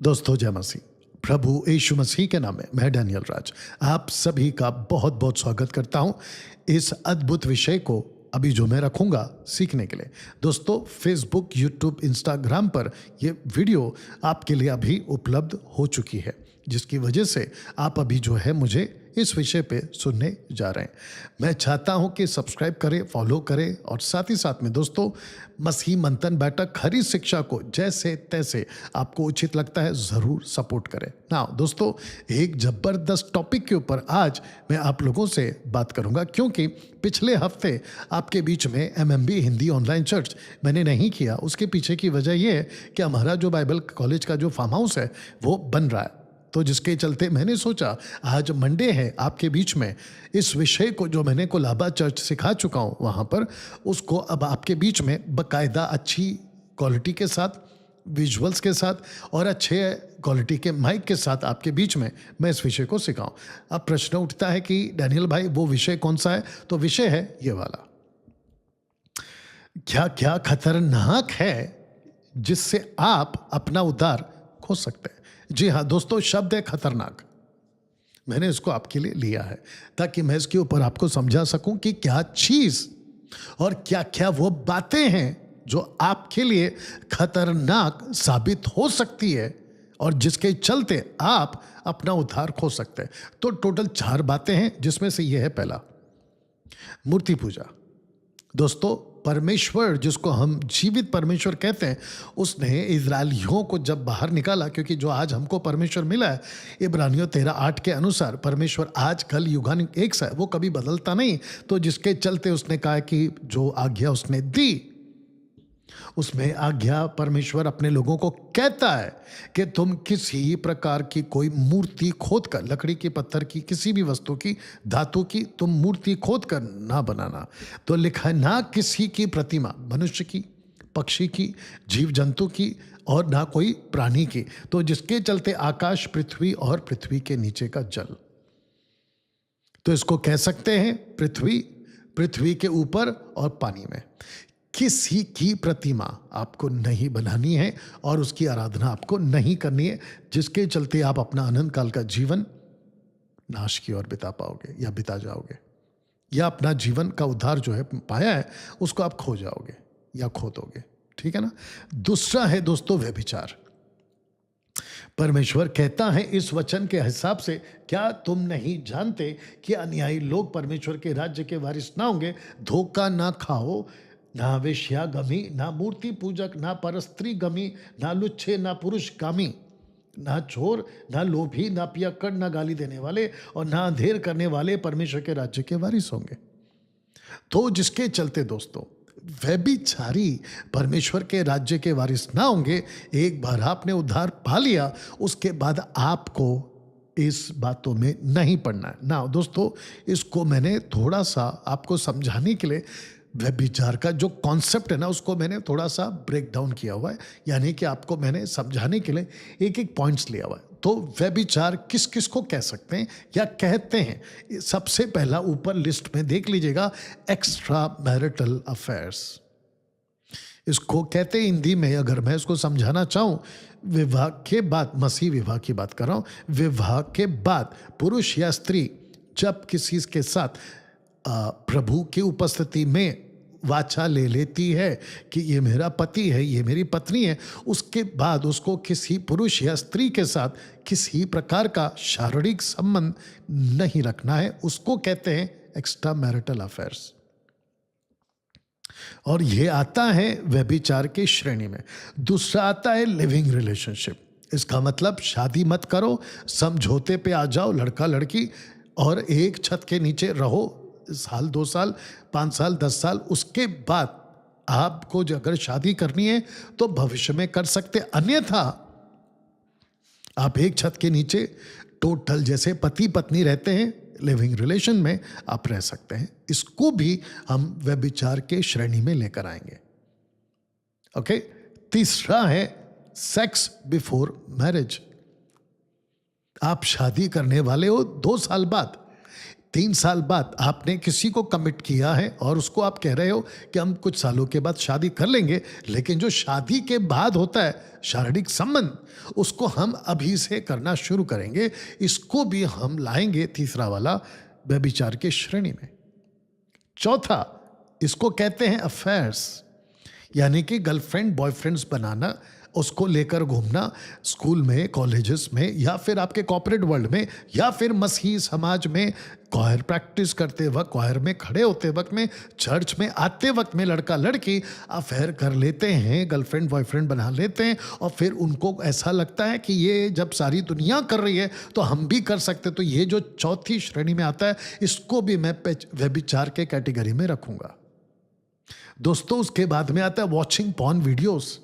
दोस्तों जय मसीह। प्रभु यीशु मसीह के नाम में मैं डैनियल राज आप सभी का बहुत बहुत स्वागत करता हूं इस अद्भुत विषय को अभी जो मैं रखूंगा सीखने के लिए। दोस्तों फेसबुक, यूट्यूब, इंस्टाग्राम पर ये वीडियो आपके लिए अभी उपलब्ध हो चुकी है, जिसकी वजह से आप अभी जो है मुझे इस विषय पे सुनने जा रहे हैं। मैं चाहता हूं कि सब्सक्राइब करें, फॉलो करें और साथ ही साथ में दोस्तों मसीह मंथन बैठक खरी शिक्षा को जैसे तैसे आपको उचित लगता है ज़रूर सपोर्ट करें। ना दोस्तों, एक ज़बरदस्त टॉपिक के ऊपर आज मैं आप लोगों से बात करूंगा, क्योंकि पिछले हफ्ते आपके बीच में एमएमबी हिंदी ऑनलाइन चर्च मैंने नहीं किया। उसके पीछे की वजह यह है कि हमारा जो बाइबल कॉलेज का जो फार्म हाउस है वो बन रहा है, तो जिसके चलते मैंने सोचा आज मंडे है, आपके बीच में इस विषय को जो मैंने कोलाबा चर्च सिखा चुका हूँ वहाँ पर उसको अब आपके बीच में बकायदा अच्छी क्वालिटी के साथ, विजुअल्स के साथ और अच्छे क्वालिटी के माइक के साथ आपके बीच में मैं इस विषय को सिखाऊं। अब प्रश्न उठता है कि डैनियल भाई वो विषय कौन सा है? तो विषय है ये वाला, क्या क्या खतरनाक है जिससे आप अपना उद्धार खो सकते हैं। जी हाँ दोस्तों, शब्द है खतरनाक। मैंने इसको आपके लिए लिया है ताकि मैं इसके ऊपर आपको समझा सकूं कि क्या चीज और क्या क्या वो बातें हैं जो आपके लिए खतरनाक साबित हो सकती है और जिसके चलते आप अपना उद्धार खो सकते हैं। तो टोटल 4 बातें हैं, जिसमें से यह है पहला, मूर्ति पूजा। दोस्तों परमेश्वर, जिसको हम जीवित परमेश्वर कहते हैं, उसने इजरायलियों को जब बाहर निकाला, क्योंकि जो आज हमको परमेश्वर मिला है इब्रानियों 13:8 के अनुसार परमेश्वर आज कल युगानुग एक सा है, वो कभी बदलता नहीं। तो जिसके चलते उसने कहा कि जो आज्ञा उसने दी उसमें आज्ञा परमेश्वर अपने लोगों को कहता है कि तुम किसी प्रकार की कोई मूर्ति खोदकर, लकड़ी की, पत्थर की, किसी भी वस्तु की, धातु की तुम मूर्ति खोदकर ना बनाना। तो लिखा है ना किसी की प्रतिमा, मनुष्य की, पक्षी की, जीव जंतु की और ना कोई प्राणी की। तो जिसके चलते आकाश, पृथ्वी और पृथ्वी के नीचे का जल, तो इसको कह सकते हैं पृथ्वी, पृथ्वी के ऊपर और पानी में किसी की प्रतिमा आपको नहीं बनानी है और उसकी आराधना आपको नहीं करनी है, जिसके चलते आप अपना अनंत काल का जीवन नाश की ओर बिता पाओगे या बिता जाओगे, या अपना जीवन का उद्धार जो है पाया है उसको आप खो जाओगे या खो दोगे। ठीक है ना। दूसरा है दोस्तों व्यभिचार। परमेश्वर कहता है इस वचन के हिसाब से, क्या तुम नहीं जानते कि अन्यायी लोग परमेश्वर के राज्य के वारिस ना होंगे। धोखा ना खाओ, ना वेश्यागमी, ना मूर्ति पूजक, ना परस्त्री गमी, ना लुच्छे, ना पुरुष कामी, ना चोर, ना लोभी, ना पियक्कड़, ना गाली देने वाले और ना अंधेर करने वाले परमेश्वर के राज्य के वारिस होंगे। तो जिसके चलते दोस्तों व्यभिचारी परमेश्वर के राज्य के वारिस ना होंगे। एक बार आपने उद्धार पा लिया, उसके बाद आपको इस बातों में नहीं पड़ना है ना। दोस्तों इसको मैंने थोड़ा सा आपको समझाने के लिए व्यभिचार का जो कॉन्सेप्ट है ना उसको मैंने थोड़ा सा ब्रेक डाउन किया हुआ है, यानी कि आपको मैंने समझाने के लिए एक एक पॉइंट्स लिया हुआ है। तो व्यभिचार किस किस को कह सकते हैं या कहते हैं, सबसे पहला ऊपर लिस्ट में देख लीजिएगा, एक्स्ट्रा मैरिटल अफेयर्स। इसको कहते हैं हिंदी में, अगर मैं इसको समझाना चाहूं, विवाह के बाद, मसीह विवाह की बात कर रहा हूं, विवाह के बाद पुरुष या स्त्री जब किसी के साथ प्रभु की उपस्थिति में वाचा ले लेती है कि ये मेरा पति है, ये मेरी पत्नी है, उसके बाद उसको किसी पुरुष या स्त्री के साथ किसी प्रकार का शारीरिक संबंध नहीं रखना है, उसको कहते हैं एक्स्ट्रा मैरिटल अफेयर्स। और ये आता है व्यभिचार की श्रेणी में। दूसरा आता है लिविंग रिलेशनशिप। इसका मतलब शादी मत करो, समझौते पे आ जाओ लड़का लड़की और एक छत के नीचे रहो साल, 2 साल, 5 साल, 10 साल, उसके बाद आपको अगर शादी करनी है तो भविष्य में कर सकते, अन्यथा आप एक छत के नीचे टोटल जैसे पति पत्नी रहते हैं लिविंग रिलेशन में आप रह सकते हैं। इसको भी हम व्यभिचार के श्रेणी में लेकर आएंगे। ओके। तीसरा है सेक्स बिफोर मैरिज। आप शादी करने वाले हो 2 साल बाद, 3 साल बाद आपने किसी को कमिट किया है और उसको आप कह रहे हो कि हम कुछ सालों के बाद शादी कर लेंगे, लेकिन जो शादी के बाद होता है शारीरिक संबंध, उसको हम अभी से करना शुरू करेंगे। इसको भी हम लाएंगे तीसरा वाला व्यभिचार के श्रेणी में। चौथा, इसको कहते हैं अफेयर्स, यानी कि गर्लफ्रेंड बॉयफ्रेंड्स बनाना, उसको लेकर घूमना स्कूल में, कॉलेजेस में, या फिर आपके कॉर्पोरेट वर्ल्ड में, या फिर मसीही समाज में क्वायर प्रैक्टिस करते वक्त, क्वायर में खड़े होते वक्त में, चर्च में आते वक्त में लड़का लड़की अफेयर कर लेते हैं, गर्लफ्रेंड बॉयफ्रेंड बना लेते हैं, और फिर उनको ऐसा लगता है कि ये जब सारी दुनिया कर रही है तो हम भी कर सकते। तो ये जो चौथी श्रेणी में आता है, इसको भी मैं व्यभिचार के कैटेगरी में रखूंगा। दोस्तों, उसके बाद में आता है वॉचिंग पॉर्न वीडियोस।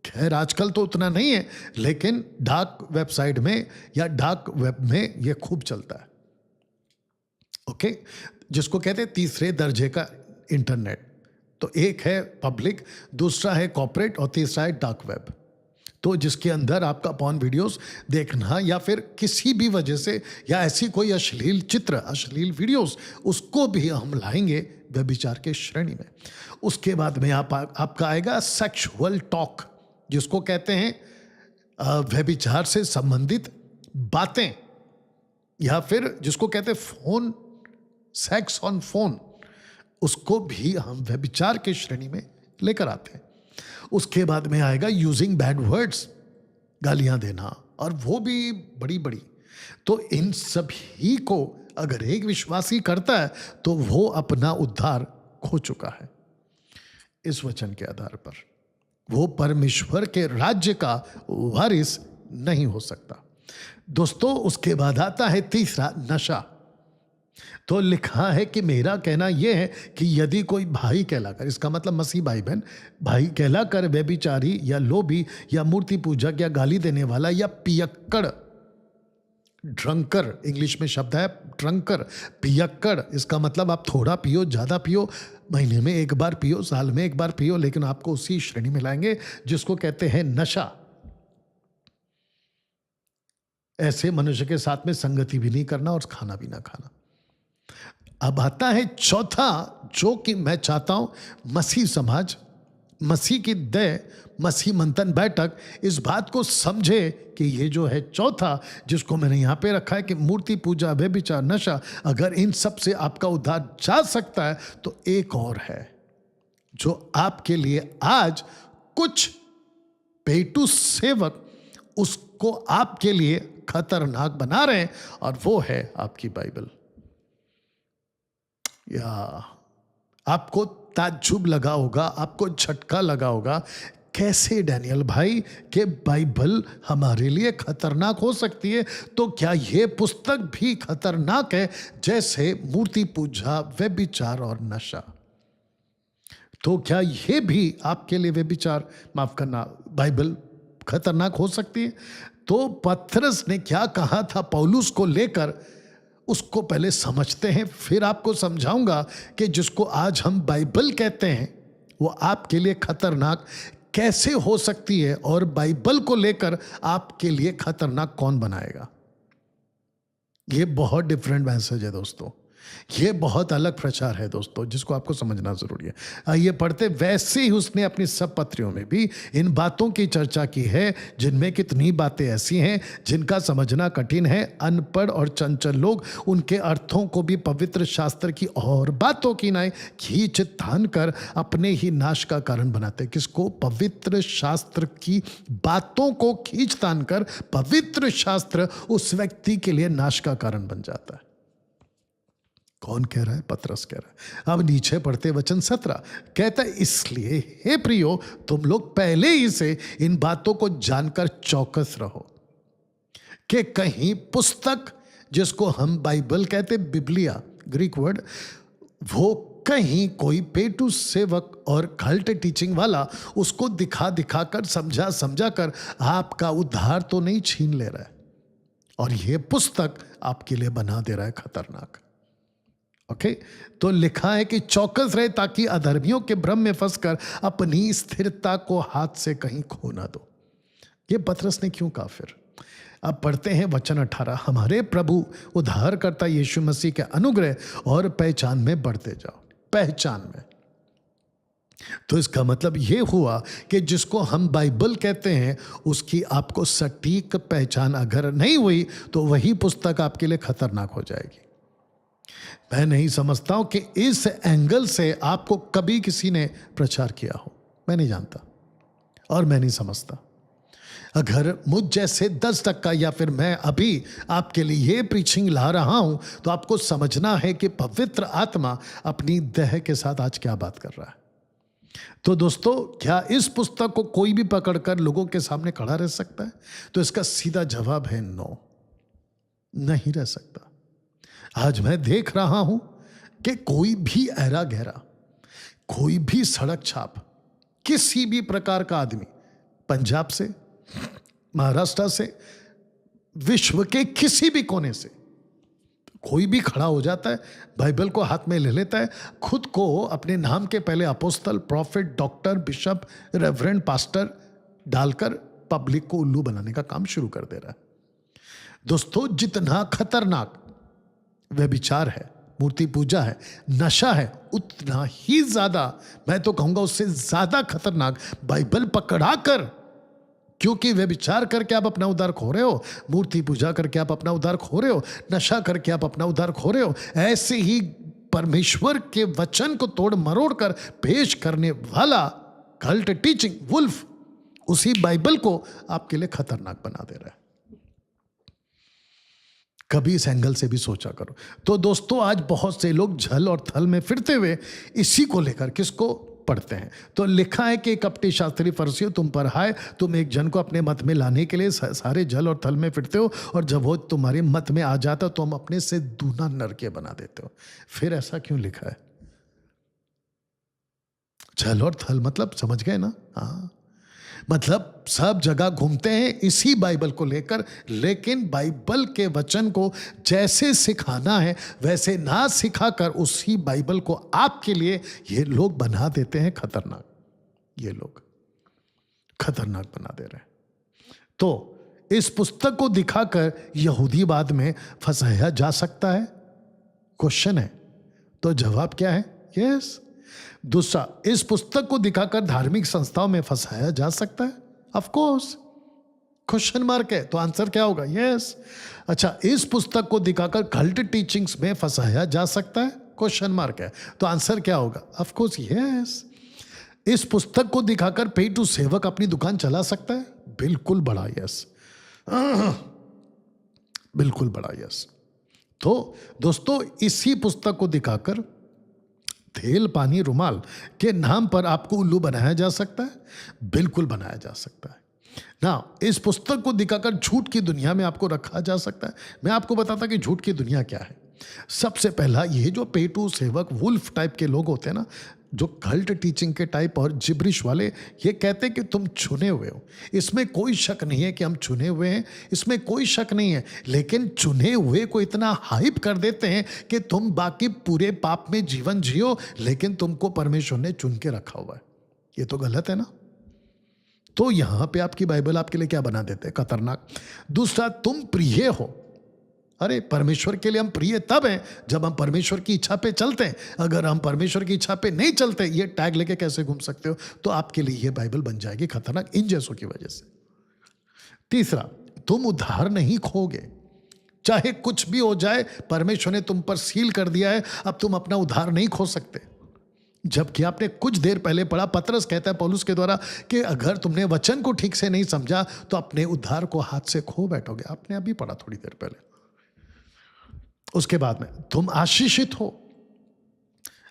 खैर आजकल तो उतना नहीं है, लेकिन डार्क वेबसाइट में या डार्क वेब में यह खूब चलता है। ओके, जिसको कहते हैं तीसरे दर्जे का इंटरनेट। तो एक है पब्लिक, दूसरा है कॉर्पोरेट, और तीसरा है डार्क वेब। तो जिसके अंदर आपका पॉर्न वीडियोस देखना, या फिर किसी भी वजह से, या ऐसी कोई अश्लील चित्र, अश्लील वीडियोस, उसको भी हम लाएंगे व्यभिचार के श्रेणी में। उसके बाद में आपका आएगा सेक्सुअल टॉक, जिसको कहते हैं व्यभिचार से संबंधित बातें, या फिर जिसको कहते हैं फोन, सेक्स ऑन फोन, उसको भी हम व्यभिचार के श्रेणी में लेकर आते हैं। उसके बाद में आएगा यूजिंग बैड वर्ड्स, गालियां देना, और वो भी बड़ी बड़ी। तो इन सभी को अगर एक विश्वासी करता है तो वो अपना उद्धार खो चुका है। इस वचन के आधार पर वो परमेश्वर के राज्य का वारिस नहीं हो सकता। दोस्तों, उसके बाद आता है तीसरा, नशा। तो लिखा है कि मेरा कहना यह है कि यदि कोई भाई कहलाकर, इसका मतलब मसीह भाई बहन, भाई कहलाकर व्यभिचारी या लोभी या मूर्ति पूजक या गाली देने वाला या पियक्कड़, ड्रंकर इंग्लिश में शब्द है ड्रंकर, पियक्कड़, इसका मतलब आप थोड़ा पियो, ज्यादा पियो, महीने में एक बार पियो, साल में एक बार पियो, लेकिन आपको उसी श्रेणी में लाएंगे जिसको कहते हैं नशा। ऐसे मनुष्य के साथ में संगति भी नहीं करना और खाना भी ना खाना। अब आता है चौथा, जो कि मैं चाहता हूं मसीह समाज, मसीह की दया, मसीह मंथन बैठक इस बात को समझे कि ये जो है चौथा, जिसको मैंने यहां पे रखा है कि मूर्ति पूजा, व्यभिचार, नशा, अगर इन सब से आपका उद्धार जा सकता है, तो एक और है जो आपके लिए आज कुछ पेटू सेवक उसको आपके लिए खतरनाक बना रहे हैं, और वो है आपकी बाइबल। या आपको ताज्जुब लगा होगा, आपको झटका लगा होगा, कैसे डैनियल भाई के बाइबल हमारे लिए खतरनाक हो सकती है? तो क्या ये पुस्तक भी खतरनाक है जैसे मूर्ति पूजा, व्यभिचार और नशा? तो क्या ये भी आपके लिए व्यभिचार, माफ करना, बाइबल खतरनाक हो सकती है? तो पतरस ने क्या कहा था पौलुस को लेकर, उसको पहले समझते हैं, फिर आपको समझाऊंगा कि जिसको आज हम बाइबल कहते हैं वो आपके लिए खतरनाक कैसे हो सकती है, और बाइबल को लेकर आपके लिए खतरनाक कौन बनाएगा। ये बहुत डिफरेंट मैसेज है दोस्तों, ये बहुत अलग प्रचार है दोस्तों, जिसको आपको समझना जरूरी है। आइए पढ़ते। वैसे ही उसने अपनी सब पत्रियों में भी इन बातों की चर्चा की है, जिनमें कितनी बातें ऐसी हैं जिनका समझना कठिन है। अनपढ़ और चंचल लोग उनके अर्थों को भी पवित्र शास्त्र की और बातों की नाई खींच तान कर अपने ही नाश का कारण बनाते। किसको? पवित्र शास्त्र की बातों को खींच तान कर पवित्र शास्त्र उस व्यक्ति के लिए नाश का कारण बन जाता है। कौन कह रहा है? पतरस कह रहा है। अब नीचे पढ़ते वचन 17 कहता है, इसलिए हे प्रियो, तुम लोग पहले ही से इन बातों को जानकर चौकस रहो कि कहीं पुस्तक, जिसको हम बाइबल कहते, बिब्लिया ग्रीक वर्ड, वो कहीं कोई पेटू सेवक और कल्ट टीचिंग वाला उसको दिखा दिखा कर, समझा समझा कर आपका उद्धार तो नहीं छीन ले रहा है, और ये पुस्तक आपके लिए बना दे रहा है खतरनाक। ओके, तो लिखा है कि चौकस रहे ताकि अधर्मियों के भ्रम में फंसकर अपनी स्थिरता को हाथ से कहीं खो ना दो। ये पतरस ने क्यों कहा? फिर अब पढ़ते हैं वचन 18, हमारे प्रभु उद्धारकर्ता यीशु मसीह के अनुग्रह और पहचान में बढ़ते जाओ। पहचान में, तो इसका मतलब यह हुआ कि जिसको हम बाइबल कहते हैं उसकी आपको सटीक पहचान अगर नहीं हुई तो वही पुस्तक आपके लिए खतरनाक हो जाएगी। मैं नहीं समझता हूं कि इस एंगल से आपको कभी किसी ने प्रचार किया हो, मैं नहीं जानता और मैं नहीं समझता। अगर मुझ जैसे 10% या फिर मैं अभी आपके लिए ये प्रीचिंग ला रहा हूं तो आपको समझना है कि पवित्र आत्मा अपनी देह के साथ आज क्या बात कर रहा है। तो दोस्तों, क्या इस पुस्तक को कोई भी पकड़कर लोगों के सामने खड़ा रह सकता है? तो इसका सीधा जवाब है नो, नहीं रह सकता। आज मैं देख रहा हूं कि कोई भी ऐरा गहरा, कोई भी सड़क छाप, किसी भी प्रकार का आदमी, पंजाब से, महाराष्ट्र से, विश्व के किसी भी कोने से कोई भी खड़ा हो जाता है, बाइबल को हाथ में ले लेता है, खुद को अपने नाम के पहले apostle, prophet, doctor, bishop, reverend, pastor डालकर पब्लिक को उल्लू बनाने का काम शुरू कर दे रहा है। दोस्तों, जितना खतरनाक व्यभिचार है, मूर्ति पूजा है, नशा है, उतना ही ज्यादा, मैं तो कहूंगा उससे ज्यादा खतरनाक बाइबल पकड़ाकर, क्योंकि व्यभिचार करके आप अपना उद्धार खो रहे हो, मूर्ति पूजा करके आप अपना उद्धार खो रहे हो, नशा करके आप अपना उद्धार खो रहे हो। ऐसे ही परमेश्वर के वचन को तोड़ मरोड़ कर पेश करने वाला कल्ट टीचिंग वुल्फ उसी बाइबल को आपके लिए खतरनाक बना दे रहा है। कभी इस एंगल से भी सोचा करो। तो दोस्तों, आज बहुत से लोग झल और थल में फिरते हुए इसी को लेकर किसको पढ़ते हैं। तो लिखा है कि कपटी शास्त्री फरीसियों, तुम पर हाय, तुम एक जन को अपने मत में लाने के लिए सारे जल और थल में फिरते हो, और जब वो तुम्हारे मत में आ जाता तो हम अपने से दूना नरके बना देते हो। फिर ऐसा क्यों लिखा है? जल और थल मतलब समझ गए ना? हाँ, मतलब सब जगह घूमते हैं इसी बाइबल को लेकर, लेकिन बाइबल के वचन को जैसे सिखाना है वैसे ना सिखाकर उसी बाइबल को आपके लिए ये लोग बना देते हैं खतरनाक। ये लोग खतरनाक बना दे रहे हैं। तो इस पुस्तक को दिखाकर यहूदीवाद में फंसाया जा सकता है? क्वेश्चन है। तो जवाब क्या है? यस। दूसरा, इस पुस्तक को दिखाकर धार्मिक संस्थाओं में फंसाया जा सकता है? Of course. क्वेश्चन मार्क है, तो आंसर क्या होगा? यस। अच्छा, इस पुस्तक को दिखाकर कल्ट टीचिंग्स में फंसाया जा सकता है? क्वेश्चन मार्क है, तो आंसर क्या होगा? Of course yes. इस पुस्तक को दिखाकर पे टू सेवक अपनी दुकान चला सकता है? बिल्कुल बड़ा यस, बिल्कुल बड़ा यस। तो दोस्तों, इसी पुस्तक को दिखाकर तेल, पानी, रुमाल के नाम पर आपको उल्लू बनाया जा सकता है? बिल्कुल बनाया जा सकता है ना। इस पुस्तक को दिखाकर झूठ की दुनिया में आपको रखा जा सकता है? मैं आपको बताता कि झूठ की दुनिया क्या है। सबसे पहला, ये जो पेटू सेवक वुल्फ टाइप के लोग होते हैं ना, जो कल्ट टीचिंग के टाइप और जिब्रिश वाले, ये कहते हैं कि तुम चुने हुए हो। इसमें कोई शक नहीं है कि हम चुने हुए हैं, इसमें कोई शक नहीं है, लेकिन चुने हुए को इतना हाइप कर देते हैं कि तुम बाकी पूरे पाप में जीवन जियो, लेकिन तुमको परमेश्वर ने चुन के रखा हुआ है। ये तो गलत है ना। तो यहां पे आपकी बाइबल आपके लिए क्या बना देते हैं? खतरनाक। दूसरा, तुम प्रिय हो। अरे, परमेश्वर के लिए हम प्रिय तब हैं जब हम परमेश्वर की इच्छा पे चलते हैं। अगर हम परमेश्वर की इच्छा पे नहीं चलते, ये टैग लेके कैसे घूम सकते हो? तो आपके लिए ये बाइबल बन जाएगी खतरनाक इन जैसों की वजह से। तीसरा, तुम उद्धार नहीं खोगे, चाहे कुछ भी हो जाए, परमेश्वर ने तुम पर सील कर दिया है, अब तुम अपना उद्धार नहीं खो सकते। जबकि आपने कुछ देर पहले पढ़ा, पतरस कहता है पौलुस के द्वारा कि अगर तुमने वचन को ठीक से नहीं समझा तो अपने उद्धार को हाथ से खो बैठोगे। आपने अभी पढ़ा थोड़ी देर पहले। उसके बाद में, तुम आशीषित हो।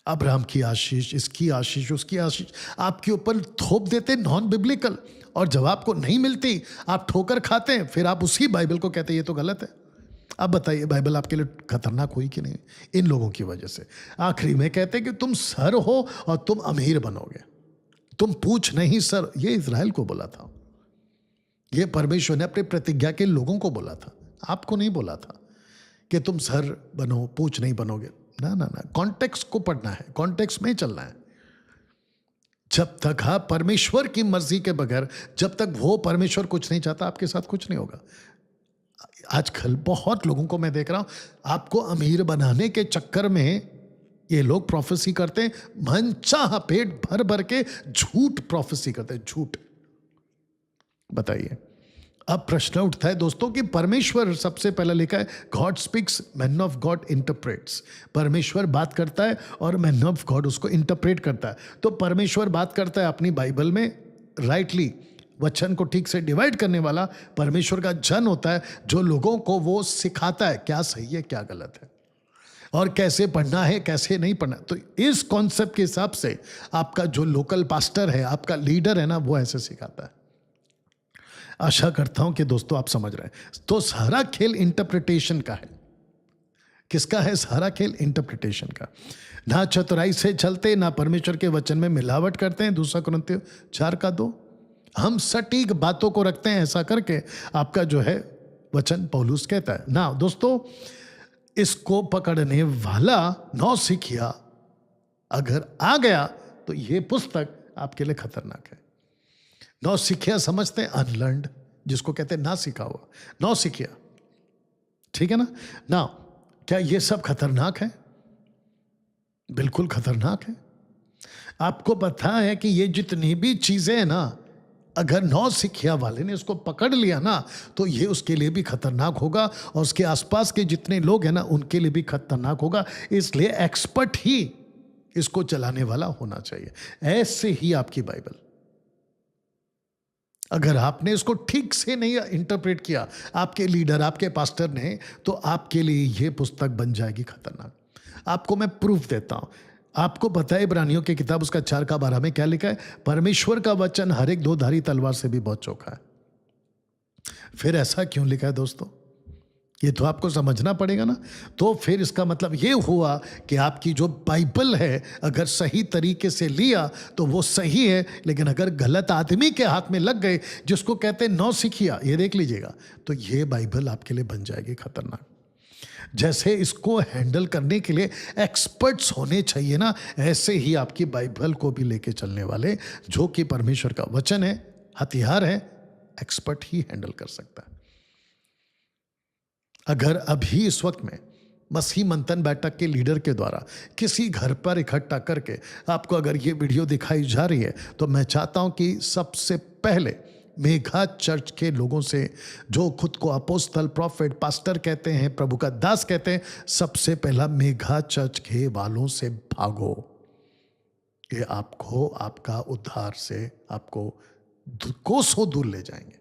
अब्राहम की आशीष, इसकी आशीष, उसकी आशीष आपके ऊपर थोप देते नॉन बिब्लिकल, और जब आपको नहीं मिलती आप ठोकर खाते हैं, फिर आप उसी बाइबल को कहते हैं ये तो गलत है। अब बताइए, बाइबल आपके लिए खतरनाक हुई कि नहीं इन लोगों की वजह से? आखिरी में कहते हैं कि तुम सर हो और तुम अमीर बनोगे, तुम पूछ नहीं सर। ये इज़राइल को बोला था, ये परमेश्वर ने अपने प्रतिज्ञा के लोगों को बोला था, आपको नहीं बोला था कि तुम सर बनो, पूछ नहीं बनोगे। ना ना ना, कॉन्टेक्स्ट को पढ़ना है, कॉन्टेक्स्ट में चलना है। जब तक आप परमेश्वर की मर्जी के बगैर, जब तक वो परमेश्वर कुछ नहीं चाहता, आपके साथ कुछ नहीं होगा। आजकल बहुत लोगों को मैं देख रहा हूं, आपको अमीर बनाने के चक्कर में ये लोग प्रोफेसी करते हैं, मनचाहा पेट भर भर के झूठ प्रोफेसी करते हैं, झूठ। बताइए, अब प्रश्न उठता है दोस्तों कि परमेश्वर सबसे पहला लिखा है, God speaks, man of God interprets. परमेश्वर बात करता है और मैन ऑफ गॉड उसको इंटरप्रेट करता है। तो परमेश्वर बात करता है अपनी बाइबल में राइटली, वचन को ठीक से डिवाइड करने वाला परमेश्वर का जन होता है, जो लोगों को वो सिखाता है क्या सही है क्या गलत है और कैसे पढ़ना है कैसे नहीं पढ़ना। तो इस कॉन्सेप्ट के हिसाब से आपका जो लोकल पास्टर है, आपका लीडर है ना, वो ऐसे सिखाता है। आशा करता हूं कि दोस्तों आप समझ रहे हैं। तो सारा खेल इंटरप्रिटेशन का है। किसका है सारा खेल? इंटरप्रिटेशन का। ना चतुराई से चलते, ना परमेश्वर के वचन में मिलावट करते हैं। 2 कुरिन्थियों 4:2। हम सटीक बातों को रखते हैं, ऐसा करके आपका जो है वचन पौलुस कहता है ना। दोस्तों, इसको पकड़ने वाला नौसिखिया अगर आ गया तो यह पुस्तक आपके लिए खतरनाक है। नौसिखिया समझते हैं अनलर्नड, जिसको कहते हैं ना सीखा हुआ, नौसिखिया, ठीक है ना। ना क्या ये सब खतरनाक है? बिल्कुल खतरनाक है। आपको पता है कि ये जितनी भी चीजें हैं ना, अगर नौसिखिया वाले ने इसको पकड़ लिया ना, तो ये उसके लिए भी खतरनाक होगा और उसके आसपास के जितने लोग हैं ना, उनके लिए भी खतरनाक होगा। इसलिए एक्सपर्ट ही इसको चलाने वाला होना चाहिए। ऐसे ही आपकी बाइबल, अगर आपने इसको ठीक से नहीं इंटरप्रेट किया, आपके लीडर, आपके पास्टर ने, तो आपके लिए यह पुस्तक बन जाएगी खतरनाक। आपको मैं प्रूफ देता हूं। आपको पता है इब्रानियों की किताब उसका 4:12 में क्या लिखा है? परमेश्वर का वचन हर एक 2-धारी तलवार से भी बहुत चोखा है। फिर ऐसा क्यों लिखा है दोस्तों? ये तो आपको समझना पड़ेगा ना। तो फिर इसका मतलब ये हुआ कि आपकी जो बाइबल है, अगर सही तरीके से लिया तो वो सही है, लेकिन अगर गलत आदमी के हाथ में लग गए, जिसको कहते हैं नौसिखिया, ये देख लीजिएगा, तो ये बाइबल आपके लिए बन जाएगी खतरनाक। जैसे इसको हैंडल करने के लिए एक्सपर्ट्स होने चाहिए ना, ऐसे ही आपकी बाइबल को भी लेके चलने वाले, जो कि परमेश्वर का वचन है, हथियार है, एक्सपर्ट ही हैंडल कर सकता है। अगर अभी इस वक्त में मसीह मंथन बैठक के लीडर के द्वारा किसी घर पर इकट्ठा करके आपको अगर ये वीडियो दिखाई जा रही है, तो मैं चाहता हूं कि सबसे पहले मेघा चर्च के लोगों से, जो खुद को अपोस्तल, प्रॉफिट, पास्टर कहते हैं, प्रभु का दास कहते हैं, सबसे पहला मेघा चर्च के वालों से भागो। ये आपको आपका उद्धार से आपको कोसों दूर ले जाएंगे,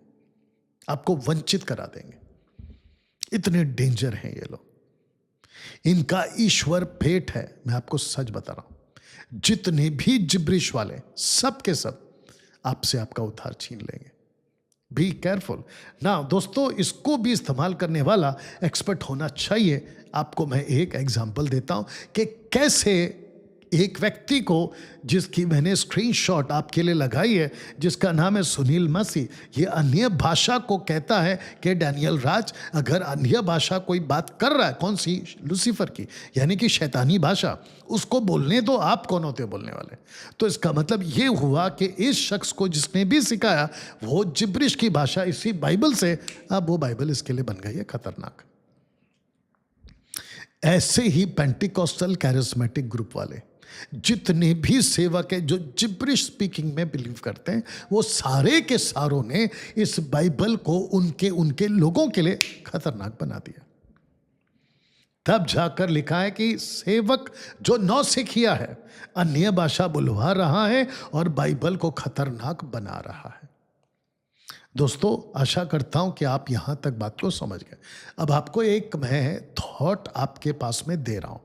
आपको वंचित करा देंगे। इतने डेंजर हैं ये लोग। इनका ईश्वर भेंट है। मैं आपको सच बता रहा हूं, जितने भी जिब्रिश वाले सब के सब आपसे आपका उद्धार छीन लेंगे। बी केयरफुल ना दोस्तों। इसको भी इस्तेमाल करने वाला एक्सपर्ट होना चाहिए। आपको मैं एक एग्जांपल देता हूं कि कैसे एक व्यक्ति को, जिसकी मैंने स्क्रीनशॉट आपके लिए लगाई है, जिसका नाम है सुनील मसीह, ये अन्य भाषा को कहता है कि डैनियल राज, अगर अन्य भाषा कोई बात कर रहा है, कौन सी? लूसीफर की, यानी कि शैतानी भाषा, उसको बोलने दो। आप कौन होते हो बोलने वाले? तो इसका मतलब ये हुआ कि इस शख्स को जिसने भी सिखाया वो जिब्रिश की भाषा इसी बाइबल से, अब वो बाइबल इसके लिए बन गई है खतरनाक। ऐसे ही पेंटिकॉस्टल कैरिस्मेटिक ग्रुप वाले, जितने भी सेवक है जो जिब्रिश स्पीकिंग में बिलीव करते हैं, वो सारे के सारों ने इस बाइबल को उनके लोगों के लिए खतरनाक बना दिया। तब जाकर लिखा है कि सेवक जो नौसिखिया है, अन्य भाषा बुलवा रहा है और बाइबल को खतरनाक बना रहा है। दोस्तों, आशा करता हूं कि आप यहां तक बात को समझ गए। अब आपको एक मैं थॉट आपके पास में दे रहा हूं।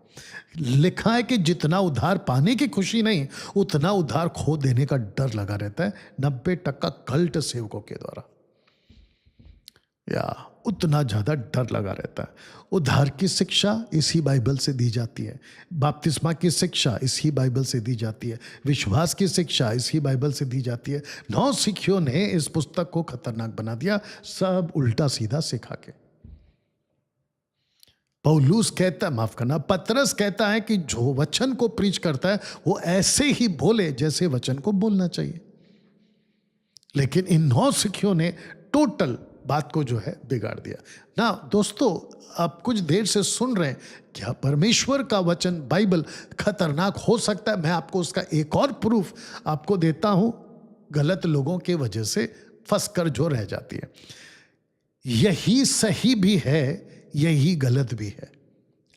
लिखा है कि जितना उधार पाने की खुशी नहीं, उतना उधार खो देने का डर लगा रहता है 90% कल्ट सेवकों के द्वारा, या उतना ज्यादा डर लगा रहता है। उधार की शिक्षा इसी बाइबल से दी जाती है, बपतिस्मा की शिक्षा इसी बाइबल से दी जाती है, विश्वास की शिक्षा इसी बाइबल से दी जाती है। नौसिखियों ने इस पुस्तक को खतरनाक बना दिया, सब उल्टा सीधा सिखा के। पौलुस कहता है, माफ करना, पतरस कहता है कि जो वचन को प्रीच करता है वो ऐसे ही बोले जैसे वचन को बोलना चाहिए। लेकिन इन नौसिखियों ने टोटल बात को जो है बिगाड़ दिया ना। दोस्तों, आप कुछ देर से सुन रहे हैं, क्या परमेश्वर का वचन बाइबल खतरनाक हो सकता है? मैं आपको उसका एक और प्रूफ आपको देता हूं, गलत लोगों के वजह से फंसकर जो रह जाती है। यही सही भी है, यही गलत भी है।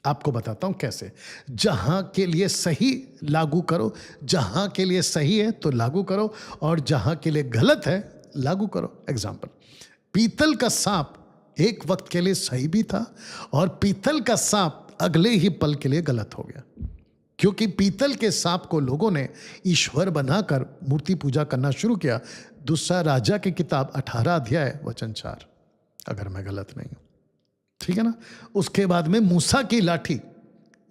आपको बताता हूं कैसे। जहां के लिए सही लागू करो, जहां के लिए सही है तो लागू करो, और जहां के लिए गलत है लागू करो। एग्जाम्पल, पीतल का सांप एक वक्त के लिए सही भी था, और पीतल का सांप अगले ही पल के लिए गलत हो गया, क्योंकि पीतल के सांप को लोगों ने ईश्वर बनाकर मूर्ति पूजा करना शुरू किया। दूसरा राजा की किताब 18 अध्याय वचन 4, अगर मैं गलत नहीं हूं, ठीक है ना। उसके बाद में मूसा की लाठी,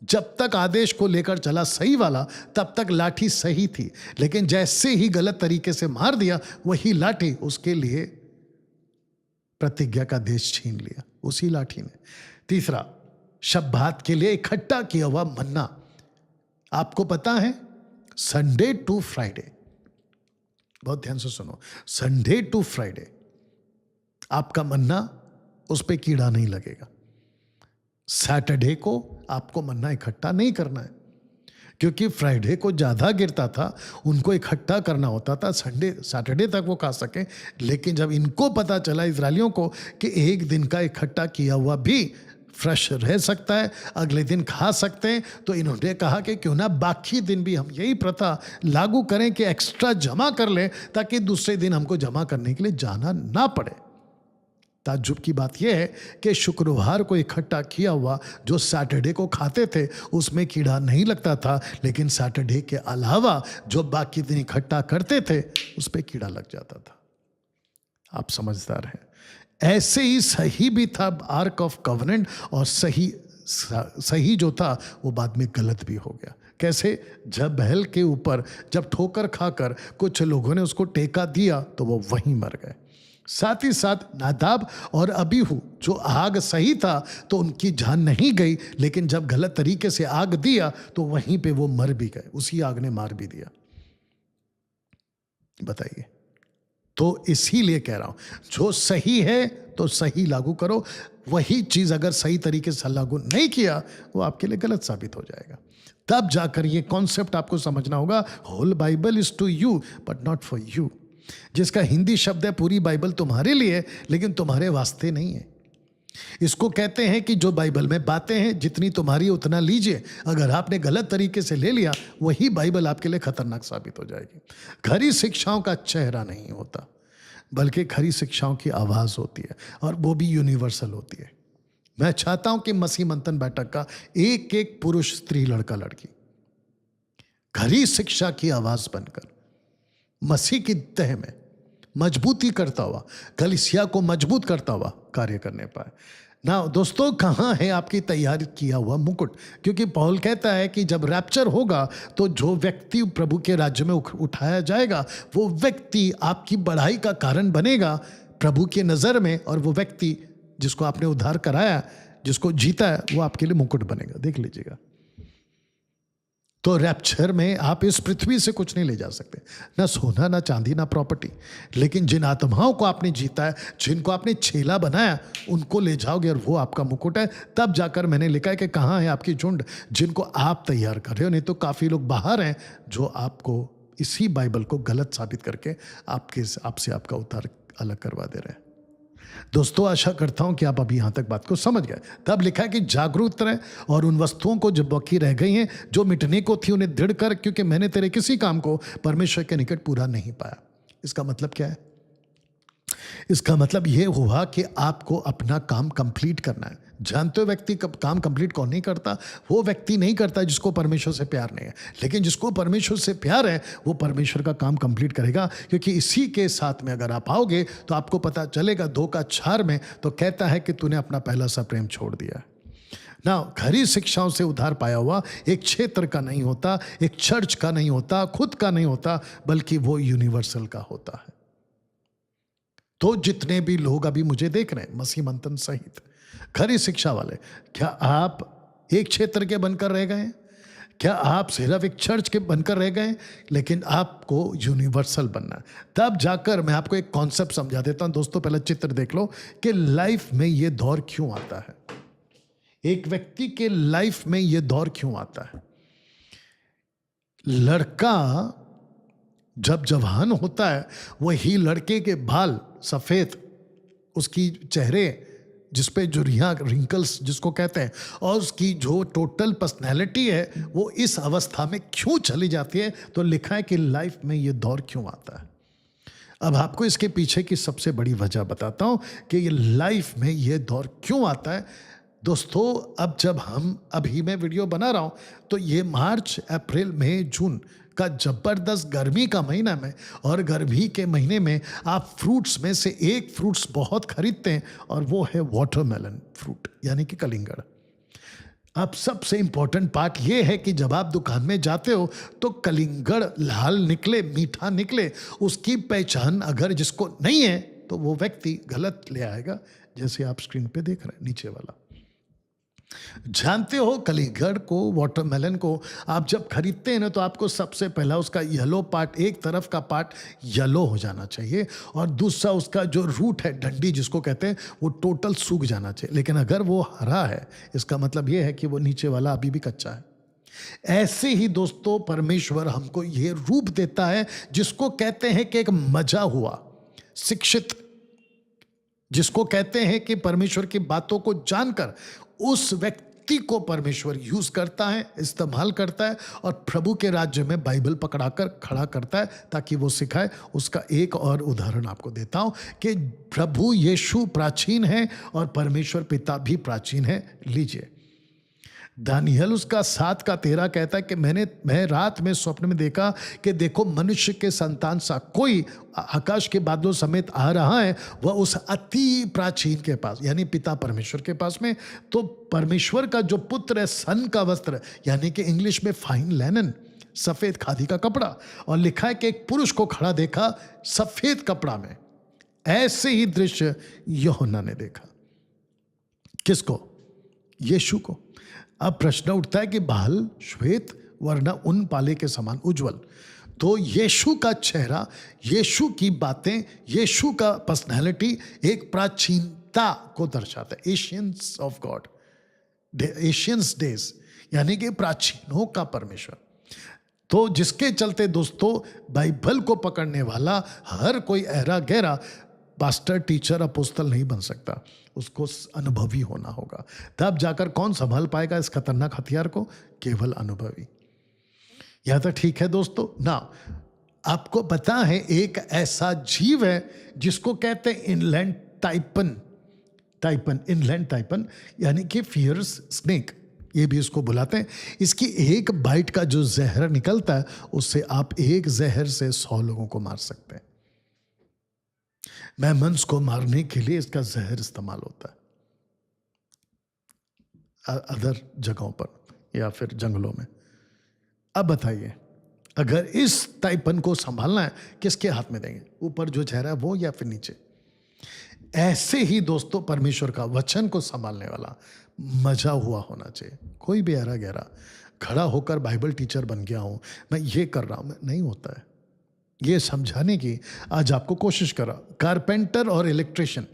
जब तक आदेश को लेकर चला सही वाला, तब तक लाठी सही थी, लेकिन जैसे ही गलत तरीके से मार दिया, वही लाठी उसके लिए प्रतिज्ञा का देश छीन लिया, उसी लाठी ने। तीसरा, शब्बात के लिए इकट्ठा किया हुआ मन्ना। आपको पता है, संडे टू फ्राइडे, बहुत ध्यान से सुनो, संडे टू फ्राइडे आपका मन्ना, उस पे कीड़ा नहीं लगेगा। सैटरडे को आपको मन्ना इकट्ठा नहीं करना है, क्योंकि फ्राइडे को ज़्यादा गिरता था, उनको इकट्ठा करना होता था संडे सैटरडे तक वो खा सकें। लेकिन जब इनको पता चला इजरायलियों को कि एक दिन का इकट्ठा किया हुआ भी फ्रेश रह सकता है, अगले दिन खा सकते हैं, तो इन्होंने कहा कि क्यों ना बाकी दिन भी हम यही प्रथा लागू करें कि एक्स्ट्रा जमा कर लें, ताकि दूसरे दिन हमको जमा करने के लिए जाना ना पड़े। ताज्जुब की बात यह है कि शुक्रवार को इकट्ठा किया हुआ जो सैटरडे को खाते थे, उसमें कीड़ा नहीं लगता था, लेकिन सैटरडे के अलावा जो बाकी दिन इकट्ठा करते थे, उस पर कीड़ा लग जाता था। आप समझदार हैं। ऐसे ही सही भी था आर्क ऑफ कवनेंट, और सही जो था वो बाद में गलत भी हो गया। कैसे? जब बैल के ऊपर जब ठोकर खाकर कुछ लोगों ने उसको टेका दिया, तो वो वहीं मर गए। साथ ही साथ नादाब और अबीहू, जो आग सही था तो उनकी जान नहीं गई, लेकिन जब गलत तरीके से आग दिया तो वहीं पे वो मर भी गए, उसी आग ने मार भी दिया। बताइए। तो इसीलिए कह रहा हूं, जो सही है तो सही लागू करो, वही चीज अगर सही तरीके से लागू नहीं किया, वो आपके लिए गलत साबित हो जाएगा। तब जाकर ये कॉन्सेप्ट आपको समझना होगा, whole Bible is to you but not for you. जिसका हिंदी शब्द है पूरी बाइबल तुम्हारे लिए, लेकिन तुम्हारे वास्ते नहीं है। इसको कहते हैं कि जो बाइबल में बातें हैं, जितनी तुम्हारी उतना लीजिए। अगर आपने गलत तरीके से ले लिया, वही बाइबल आपके लिए खतरनाक साबित हो जाएगी। खरी शिक्षाओं का चेहरा नहीं होता, बल्कि खरी शिक्षाओं की आवाज होती है, और वो भी यूनिवर्सल होती है। मैं चाहता हूं कि मसीह मंथन बैठक का एक एक पुरुष, स्त्री, लड़का, लड़की खरी शिक्षा की आवाज बनकर मसीह की तह में मजबूती करता हुआ, कलीसिया को मजबूत करता हुआ कार्य करने पाए ना। दोस्तों, कहाँ है आपकी तैयार किया हुआ मुकुट? क्योंकि पौल कहता है कि जब रैप्चर होगा तो जो व्यक्ति प्रभु के राज्य में उठाया जाएगा, वो व्यक्ति आपकी बढ़ाई का कारण बनेगा प्रभु की नज़र में, और वो व्यक्ति जिसको आपने उद्धार कराया, जिसको जीता है, वो आपके लिए मुकुट बनेगा। देख लीजिएगा। तो रैप्चर में आप इस पृथ्वी से कुछ नहीं ले जा सकते, ना सोना, ना चांदी, ना प्रॉपर्टी, लेकिन जिन आत्माओं को आपने जीता है, जिनको आपने छेला बनाया, उनको ले जाओगे, और वो आपका मुकुट है। तब जाकर मैंने लिखा है कि कहाँ है आपकी झुंड, जिनको आप तैयार कर रहे हो। नहीं तो काफ़ी लोग बाहर हैं जो आपको इसी बाइबल को गलत साबित करके आपसे आपका उद्धार अलग करवा दे रहे हैं। दोस्तों, आशा करता हूं कि आप अभी यहां तक बात को समझ गए। तब लिखा है कि जागरूक रहे, और उन वस्तुओं को जो बाकी रह गई हैं, जो मिटने को थी, उन्हें दृढ़ कर, क्योंकि मैंने तेरे किसी काम को परमेश्वर के निकट पूरा नहीं पाया। इसका मतलब क्या है? इसका मतलब यह हुआ कि आपको अपना काम कंप्लीट करना है। जानते हो व्यक्ति कब काम कंप्लीट कौन नहीं करता? वो व्यक्ति नहीं करता जिसको परमेश्वर से प्यार नहीं है, लेकिन जिसको परमेश्वर से प्यार है, वो परमेश्वर का काम कंप्लीट करेगा। क्योंकि इसी के साथ में अगर आप आओगे तो आपको पता चलेगा, 2:4 में तो कहता है कि तूने अपना पहला सा प्रेम छोड़ दिया ना। खरी शिक्षाओं से उद्धार पाया हुआ एक क्षेत्र का नहीं होता, एक चर्च का नहीं होता, खुद का नहीं होता, बल्कि वो यूनिवर्सल का होता है। तो जितने भी लोग अभी मुझे देख रहे हैं, मसीह मंथन सहित खरी शिक्षा वाले, क्या आप एक क्षेत्र के बनकर रह गए हैं? क्या आप सिर्फ एक चर्च के बनकर रह गए? लेकिन आपको यूनिवर्सल बनना है। तब जाकर मैं आपको एक कॉन्सेप्ट समझा देता हूं। दोस्तों पहले चित्र देख लो कि लाइफ में ये दौर क्यों आता है। एक व्यक्ति के लाइफ में ये दौर क्यों आता है। लड़का जब जवान होता है वही लड़के के बाल सफेद, उसकी चेहरे जिसपे जो रिंकल्स जिसको कहते हैं, और उसकी जो टोटल पर्सनैलिटी है वो इस अवस्था में क्यों चली जाती है। तो लिखा है कि लाइफ में ये दौर क्यों आता है। अब आपको इसके पीछे की सबसे बड़ी वजह बताता हूं कि ये लाइफ में ये दौर क्यों आता है। दोस्तों अब जब हम अभी मैं वीडियो बना रहा हूं तो ये मार्च अप्रैल मई जून का जबरदस्त गर्मी का महीना में, और गर्मी के महीने में आप फ्रूट्स में से एक फ्रूट्स बहुत खरीदते हैं और वो है वाटरमेलन फ्रूट यानी कि कलिंगड़। अब सबसे इंपॉर्टेंट पार्ट ये है कि जब आप दुकान में जाते हो तो कलिंगड़ लाल निकले, मीठा निकले, उसकी पहचान अगर जिसको नहीं है तो वो व्यक्ति गलत ले आएगा। जैसे आप स्क्रीन पे देख रहे हैं नीचे वाला, जानते हो कलिंगड़ को, वाटरमेलन को आप जब खरीदते हैं ना तो आपको सबसे पहला उसका येलो पार्ट, एक तरफ का पार्ट येलो हो जाना चाहिए और दूसरा उसका जो रूट है, डंडी जिसको कहते हैं, वो टोटल सूख जाना चाहिए। लेकिन अगर वो हरा है इसका मतलब ये है कि वो नीचे वाला अभी भी कच्चा है। ऐसे ही दोस्तों परमेश्वर हमको ये रूप देता है जिसको कहते हैं कि एक मजा हुआ शिक्षित, जिसको कहते हैं कि परमेश्वर की बातों को जानकर उस व्यक्ति को परमेश्वर यूज करता है, इस्तेमाल करता है और प्रभु के राज्य में बाइबल पकड़ाकर खड़ा करता है ताकि वो सिखाए। उसका एक और उदाहरण आपको देता हूं कि प्रभु यीशु प्राचीन है और परमेश्वर पिता भी प्राचीन है। लीजिए दानियल उसका 7:13 कहता है कि मैं रात में स्वप्न में देखा कि देखो मनुष्य के संतान सा कोई आकाश के बादलों समेत आ रहा है, वह उस अति प्राचीन के पास यानी पिता परमेश्वर के पास में। तो परमेश्वर का जो पुत्र है सन का वस्त्र यानी कि इंग्लिश में फाइन लेनन, सफेद खादी का कपड़ा, और लिखा है कि एक पुरुष को खड़ा देखा सफेद कपड़ा में। ऐसे ही दृश्य यूहन्ना ने देखा। किसको? यीशु को। अब प्रश्न उठता है कि बाल श्वेत वरना उन पाले के समान उज्जवल। तो यीशु का चेहरा, यीशु की बातें, यीशु का पर्सनैलिटी एक प्राचीनता को दर्शाता है। Asians of God, Asians days यानी कि प्राचीनों का परमेश्वर। तो जिसके चलते दोस्तों बाइबल को पकड़ने वाला हर कोई अहरा गहरा पास्टर, टीचर, अपोस्तल नहीं बन सकता, उसको अनुभवी होना होगा। तब जाकर कौन संभाल पाएगा इस खतरनाक हथियार को? केवल अनुभवी। यह तो ठीक है दोस्तों ना। आपको पता है एक ऐसा जीव है जिसको कहते हैं इनलैंड टाइपन, इनलैंड टाइपन यानी कि फियर्स स्नेक, ये भी इसको बुलाते हैं। इसकी एक बाइट का जो जहर निकलता है उससे आप एक जहर से 100 लोगों को मार सकते हैं। मेमन्स को मारने के लिए इसका जहर इस्तेमाल होता है अदर जगहों पर या फिर जंगलों में। अब बताइए अगर इस टाइपन को संभालना है किसके हाथ में देंगे? ऊपर जो चेहरा है वो या फिर नीचे? ऐसे ही दोस्तों परमेश्वर का वचन को संभालने वाला मजा हुआ होना चाहिए। कोई भी अहरा गहरा खड़ा होकर बाइबल टीचर बन गया हूं, मैं ये कर रहा हूं, नहीं होता है। ये समझाने की आज आपको कोशिश करा। कारपेंटर और इलेक्ट्रिशियन,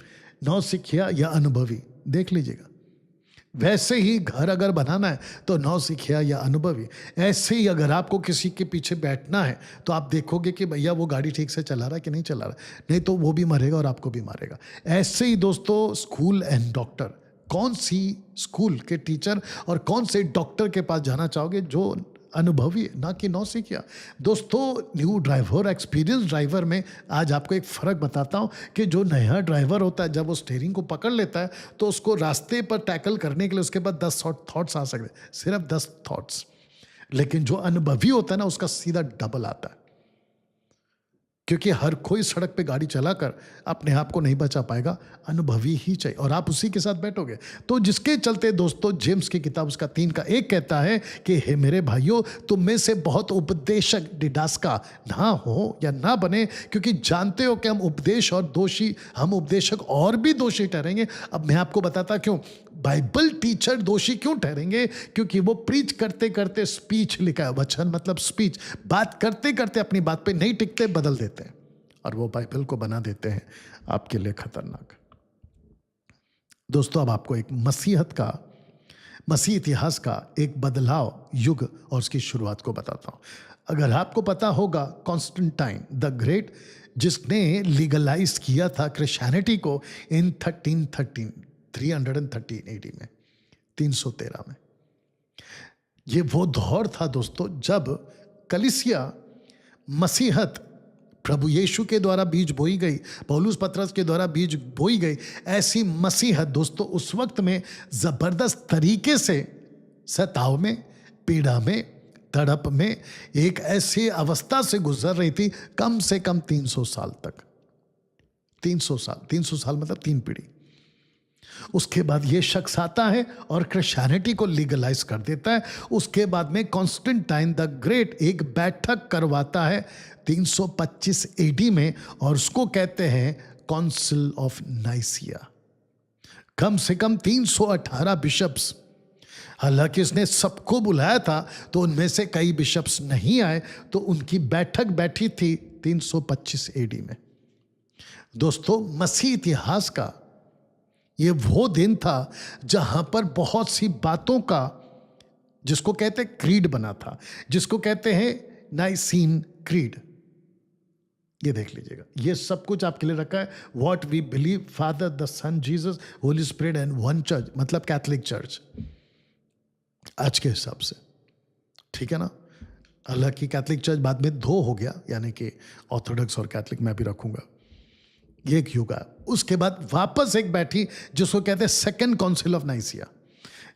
नौसिखिया या अनुभवी, देख लीजिएगा। वैसे ही घर अगर बनाना है तो नौसिखिया या अनुभवी। ऐसे ही अगर आपको किसी के पीछे बैठना है तो आप देखोगे कि भैया वो गाड़ी ठीक से चला रहा है कि नहीं चला रहा, नहीं तो वो भी मरेगा और आपको भी मारेगा। ऐसे ही दोस्तों स्कूल एंड डॉक्टर, कौन सी स्कूल के टीचर और कौन से डॉक्टर के पास जाना चाहोगे? जो अनुभवी ना कि नौसिखिया। दोस्तों न्यू ड्राइवर, एक्सपीरियंस ड्राइवर में आज आपको एक फ़र्क बताता हूं कि जो नया ड्राइवर होता है जब वो स्टीयरिंग को पकड़ लेता है तो उसको रास्ते पर टैकल करने के लिए उसके बाद 10 थॉट्स आ सकते हैं, सिर्फ 10 थॉट्स। लेकिन जो अनुभवी होता है ना उसका सीधा डबल आता है। क्योंकि हर कोई सड़क पे गाड़ी चलाकर अपने आप को नहीं बचा पाएगा, अनुभवी ही चाहिए, और आप उसी के साथ बैठोगे। तो जिसके चलते दोस्तों जेम्स की किताब उसका 3:1 कहता है कि हे मेरे भाइयों, तुम में से बहुत उपदेशक डिडास्का ना हो या ना बने, क्योंकि जानते हो कि हम उपदेशक और भी दोषी ठहरेंगे। अब मैं आपको बताता क्यों बाइबल टीचर दोषी क्यों ठहरेंगे, क्योंकि वो प्रीच करते करते स्पीच लिखा है, वचन मतलब स्पीच, बात करते करते अपनी बात पे नहीं टिकते, बदल देते हैं और वो बाइबल को बना देते हैं आपके लिए खतरनाक। दोस्तों अब आपको एक मसीह इतिहास का एक बदलाव युग और उसकी शुरुआत को बताता हूं। अगर आपको पता होगा कॉन्स्टेंटाइन द ग्रेट, जिसने लीगलाइज किया था क्रिश्चियनिटी को इन 313 एडी में, 313 में। ये वो दौर था दोस्तों जब कलीसिया मसीहत प्रभु यीशु के द्वारा बीज बोई गई, पौलुस पतरस के द्वारा बीज बोई गई। ऐसी मसीहत दोस्तों उस वक्त में जबरदस्त तरीके से सताव में, पीड़ा में, तड़प में एक ऐसी अवस्था से गुजर रही थी, कम से कम 300 साल तक। 300 साल मतलब 3 पीढ़ी। उसके बाद ये शख्स आता है और क्रिश्चियनिटी को लीगलाइज कर देता है। उसके बाद में कॉन्स्टेंटाइन द ग्रेट एक बैठक करवाता है 325 एडी में, और उसको कहते हैं काउंसिल ऑफ नाइसिया। कम से कम 318 बिशप्स, हालांकि इसने सबको बुलाया था तो उनमें से कई बिशप्स नहीं आए, तो उनकी बैठक बैठी थी 325 एडी में। दोस्तों मसीह इतिहास का ये वो दिन था जहां पर बहुत सी बातों का, जिसको कहते हैं क्रीड बना था, जिसको कहते हैं नाइसीन क्रीड। ये देख लीजिएगा, ये सब कुछ आपके लिए रखा है। What we believe, father, the son, Jesus, Holy Spirit and one church, मतलब कैथोलिक चर्च आज के हिसाब से, ठीक है ना। हालांकि कैथोलिक चर्च बाद में 2 हो गया, यानी कि ऑर्थोडॉक्स और कैथोलिक मैं भी रखूंगा, ये एक युग है। उसके बाद वापस एक बैठी जिसको कहते हैं सेकंड काउंसिल ऑफ नाइसिया।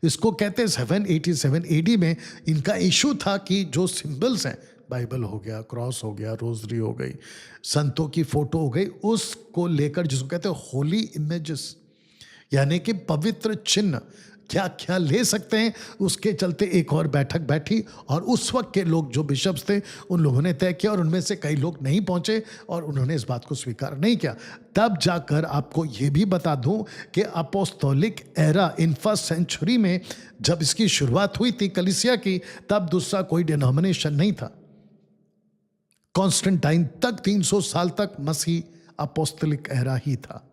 इसको कहते हैं 787 एडी में। इनका इशू था कि जो सिंबल्स हैं, बाइबल हो गया, क्रॉस हो गया, रोजरी हो गई, संतों की फोटो हो गई, उसको लेकर जिसको कहते हैं होली इमेजेस, यानी कि पवित्र चिन्ह क्या क्या ले सकते हैं, उसके चलते एक और बैठक बैठी। और उस वक्त के लोग जो बिशप्स थे उन लोगों ने तय किया, और उनमें से कई लोग नहीं पहुंचे और उन्होंने इस बात को स्वीकार नहीं किया। तब जाकर आपको ये भी बता दूं कि apostolic era in first century में जब इसकी शुरुआत हुई थी कलीसिया की, तब दूसरा कोई डिनोमिनेशन नहीं था। कॉन्स्टेंटाइन तक 300 साल तक मसीह अपोस्टोलिक एरा ही था।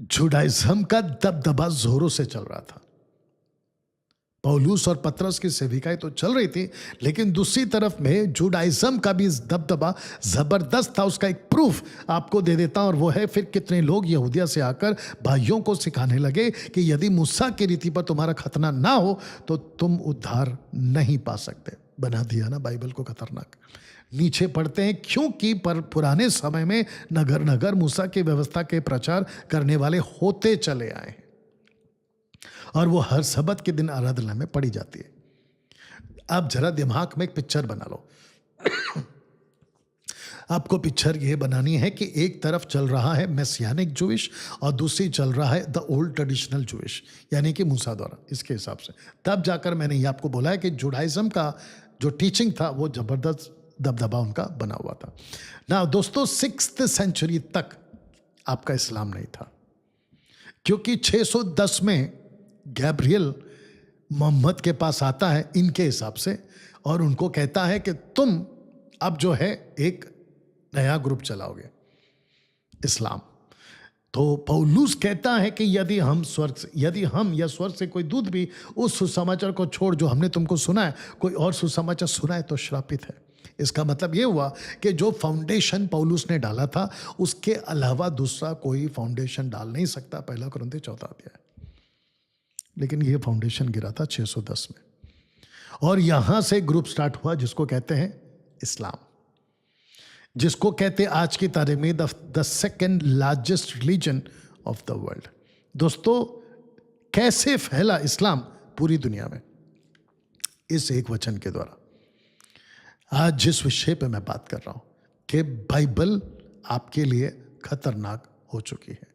जुडाइज्म का दबदबा जोरों से चल रहा था। पौलुस और पतरस की सेविकाएं तो चल रही थी, लेकिन दूसरी तरफ में जुडाइज्म का भी दबदबा जबरदस्त था। उसका एक प्रूफ आपको दे देता हूं, और वो है फिर कितने लोग यहूदिया से आकर भाइयों को सिखाने लगे कि यदि मूसा की रीति पर तुम्हारा खतना ना हो तो तुम उद्धार नहीं पा सकते। बना दिया ना बाइबल को खतरनाक। नीचे पढ़ते हैं, क्योंकि पर पुराने समय में नगर नगर मूसा की व्यवस्था के प्रचार करने वाले होते चले आए हैं, और वो हर सबत के दिन आराधना में पड़ी जाती है। आप जरा दिमाग में एक पिक्चर बना लो। आपको पिक्चर ये बनानी है कि एक तरफ चल रहा है मैसियानिक जूइश और दूसरी चल रहा है द ओल्ड ट्रेडिशनल जूइश, यानी कि मूसा द्वारा। इसके हिसाब से तब जाकर मैंने ये आपको बोला है कि जुडाइज्म का जो टीचिंग था वो जबरदस्त दबदबा उनका बना हुआ था ना। दोस्तों 6th सेंचुरी तक आपका इस्लाम नहीं था, क्योंकि 610 में गैब्रियल मोहम्मद के पास आता है इनके हिसाब से, और उनको कहता है कि तुम अब जो है एक नया ग्रुप चलाओगे, इस्लाम। तो पौलुस कहता है कि यदि हम या स्वर्ग से कोई दूत भी उस सुसमाचार को छोड़ जो हमने तुमको सुना है, कोई और सुसमाचार सुना है तो श्रापित है। इसका मतलब ये हुआ कि जो फाउंडेशन पौलुस ने डाला था उसके अलावा दूसरा कोई फाउंडेशन डाल नहीं सकता, 1 कुरिन्थी 4 अध्याय। लेकिन ये फाउंडेशन गिरा था 610 में, और यहां से ग्रुप स्टार्ट हुआ जिसको कहते हैं इस्लाम, जिसको कहते हैं आज की तारीख में the second largest religion of the world. दोस्तों कैसे फैला इस्लाम पूरी दुनिया में? इस एक वचन के द्वारा। आज जिस विषय पे मैं बात कर रहा हूं, कि बाइबल आपके लिए खतरनाक हो चुकी है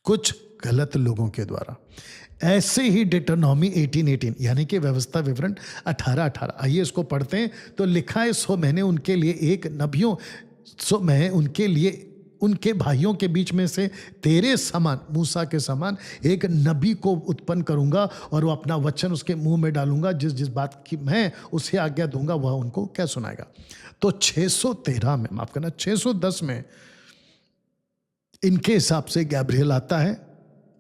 कुछ गलत लोगों के द्वारा। ऐसे ही डिटरनॉमी 18:18 यानी कि व्यवस्था विवरण 18:18, आइए इसको पढ़ते हैं। तो लिखा है, सो मैंने उनके लिए एक नबियों सो मैं उनके लिए उनके भाइयों के बीच में से तेरे समान, मूसा के समान एक नबी को उत्पन्न करूंगा और वो अपना वचन उसके मुंह में डालूंगा। जिस जिस बात की मैं उसे आज्ञा दूंगा वह उनको क्या सुनाएगा। तो 613 में, माफ करना 610 में इनके हिसाब से गैब्रियल आता है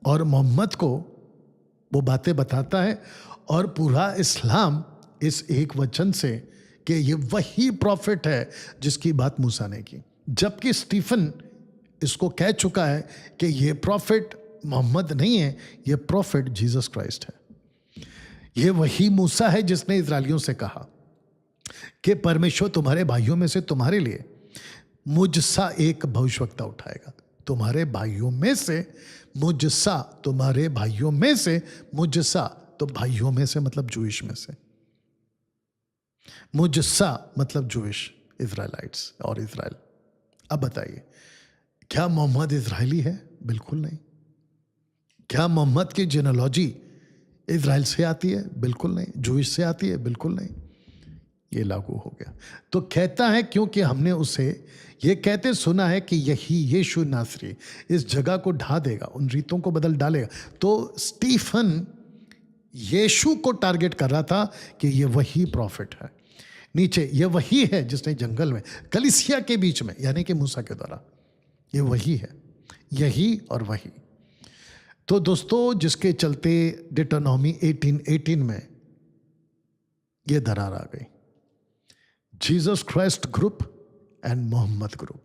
और मोहम्मद को वो बातें बताता है और पूरा इस्लाम इस एक वचन से कि ये वही प्रॉफिट है जिसकी बात मूसा ने की। जबकि स्टीफन इसको कह चुका है कि ये प्रॉफिट मोहम्मद नहीं है, ये प्रॉफिट जीसस क्राइस्ट है। ये वही मूसा है जिसने इजरायलियों से कहा कि परमेश्वर तुम्हारे भाइयों में से तुम्हारे लिए मुझसा एक भविष्यवक्ता उठाएगा। तुम्हारे भाइयों में से मुझसा, तुम्हारे भाइयों में से मुझसा, तो भाइयों में से मतलब जूइश में से, मुझसा मतलब जूइश, इजराइलाइट्स और इजराइल। अब बताइए, क्या मोहम्मद इजरायली है? बिल्कुल नहीं। क्या मोहम्मद की जेनोलॉजी इजराइल से आती है? बिल्कुल नहीं। जूइश से आती है? बिल्कुल नहीं। ये लागू हो गया। तो कहता है क्योंकि हमने उसे ये कहते सुना है कि यही यीशु नासरी इस जगह को ढा देगा, उन रीतों को बदल डालेगा। तो स्टीफन यीशु को टारगेट कर रहा था कि ये वही प्रॉफिट है। नीचे ये वही है जिसने जंगल में कलीसिया के बीच में, यानी कि मूसा के द्वारा, ये वही है, यही और वही। तो दोस्तों, जिसके चलते डिटरनॉमी 18:18 में ये दरार आ गई। Jesus Christ group and Muhammad group.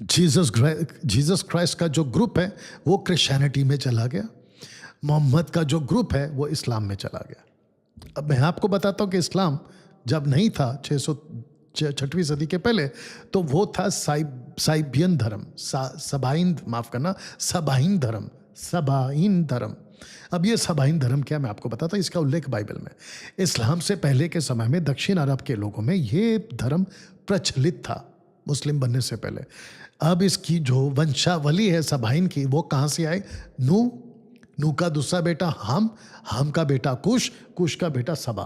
Jesus Christ का जो ग्रुप है वो क्रिश्चियनिटी में चला गया, मोहम्मद का जो ग्रुप है वो इस्लाम में चला गया। अब मैं आपको बताता हूं कि इस्लाम जब नहीं था 606वीं सदी के पहले, तो वो था साइबियन धर्म, सबाइन, माफ करना, सबाइन धर्म, सबाइन धर्म। अब ये सबाइन धर्म क्या, मैं आपको बताता हूं, इसका उल्लेख बाइबल में। इस्लाम से पहले के समय में दक्षिण अरब के लोगों में ये धर्म प्रचलित था, मुस्लिम बनने से पहले। अब इसकी जो वंशावली है सबाइन की, वो कहाँ से आए? नू का दूसरा बेटा हम का बेटा कुश का बेटा सबा।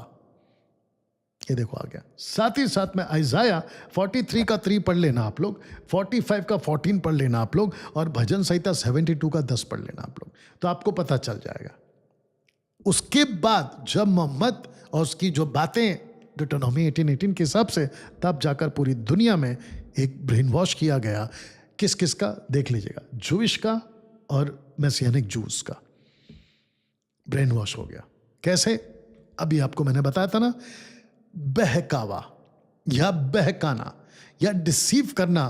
ये देखो आ गया। साथ ही साथ में आइजाया 43 का 3 पढ़ लेना आप लोग, 45 का 14 पढ़ लेना आप लोग, और भजन संहिता 72 का 10 पढ़ लेना आप लोग, तो आपको पता चल जाएगा। उसके बाद जब मोहम्मद और उसकी जो बातें डिटरनॉमी 18:18 के हिसाब से, तब जाकर पूरी दुनिया में एक ब्रेन वॉश किया गया। किस किस का? देख लीजिएगा, जूइश का और मैसियानिक जूस का ब्रेन वॉश हो गया। कैसे? अभी आपको मैंने बताया था ना, बहकावा या बहकाना या डिसीव करना,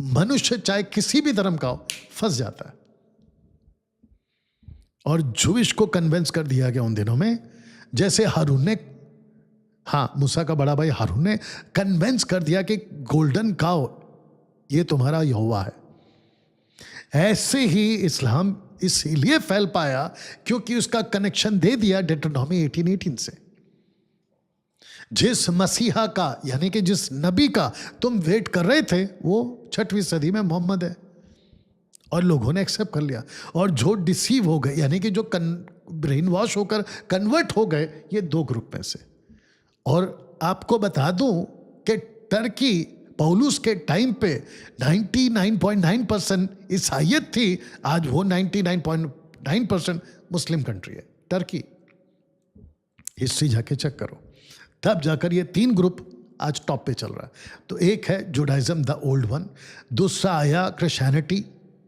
मनुष्य चाहे किसी भी धर्म का हो फंस जाता है। और जूइश को कन्विंस कर दिया गया उन दिनों में, जैसे हारून ने, मूसा का बड़ा भाई हारून ने कन्विंस कर दिया कि गोल्डन काउ ये तुम्हारा यहोवा है। ऐसे ही इस्लाम इसीलिए फैल पाया क्योंकि उसका कनेक्शन दे दिया डिटरनॉमी 18:18 से। जिस मसीहा का, यानी कि जिस नबी का तुम वेट कर रहे थे, वो 6वीं सदी में मोहम्मद है, और लोगों ने एक्सेप्ट कर लिया। और जो डिसीव हो गए, यानी कि जो ब्रेन वॉश होकर कन्वर्ट हो गए, ये 2 ग्रुप में से। और आपको बता दूं कि टर्की पौलुस के टाइम पे 99.9% ईसाइयत थी, आज वो 99.9% मुस्लिम कंट्री है टर्की। हिस्ट्री जाके चेक करो, तब जाकर ये 3 ग्रुप आज टॉप पे चल रहा है। तो एक है जुडाइज्म द ओल्ड वन, दूसरा आया क्रिश्चियनिटी,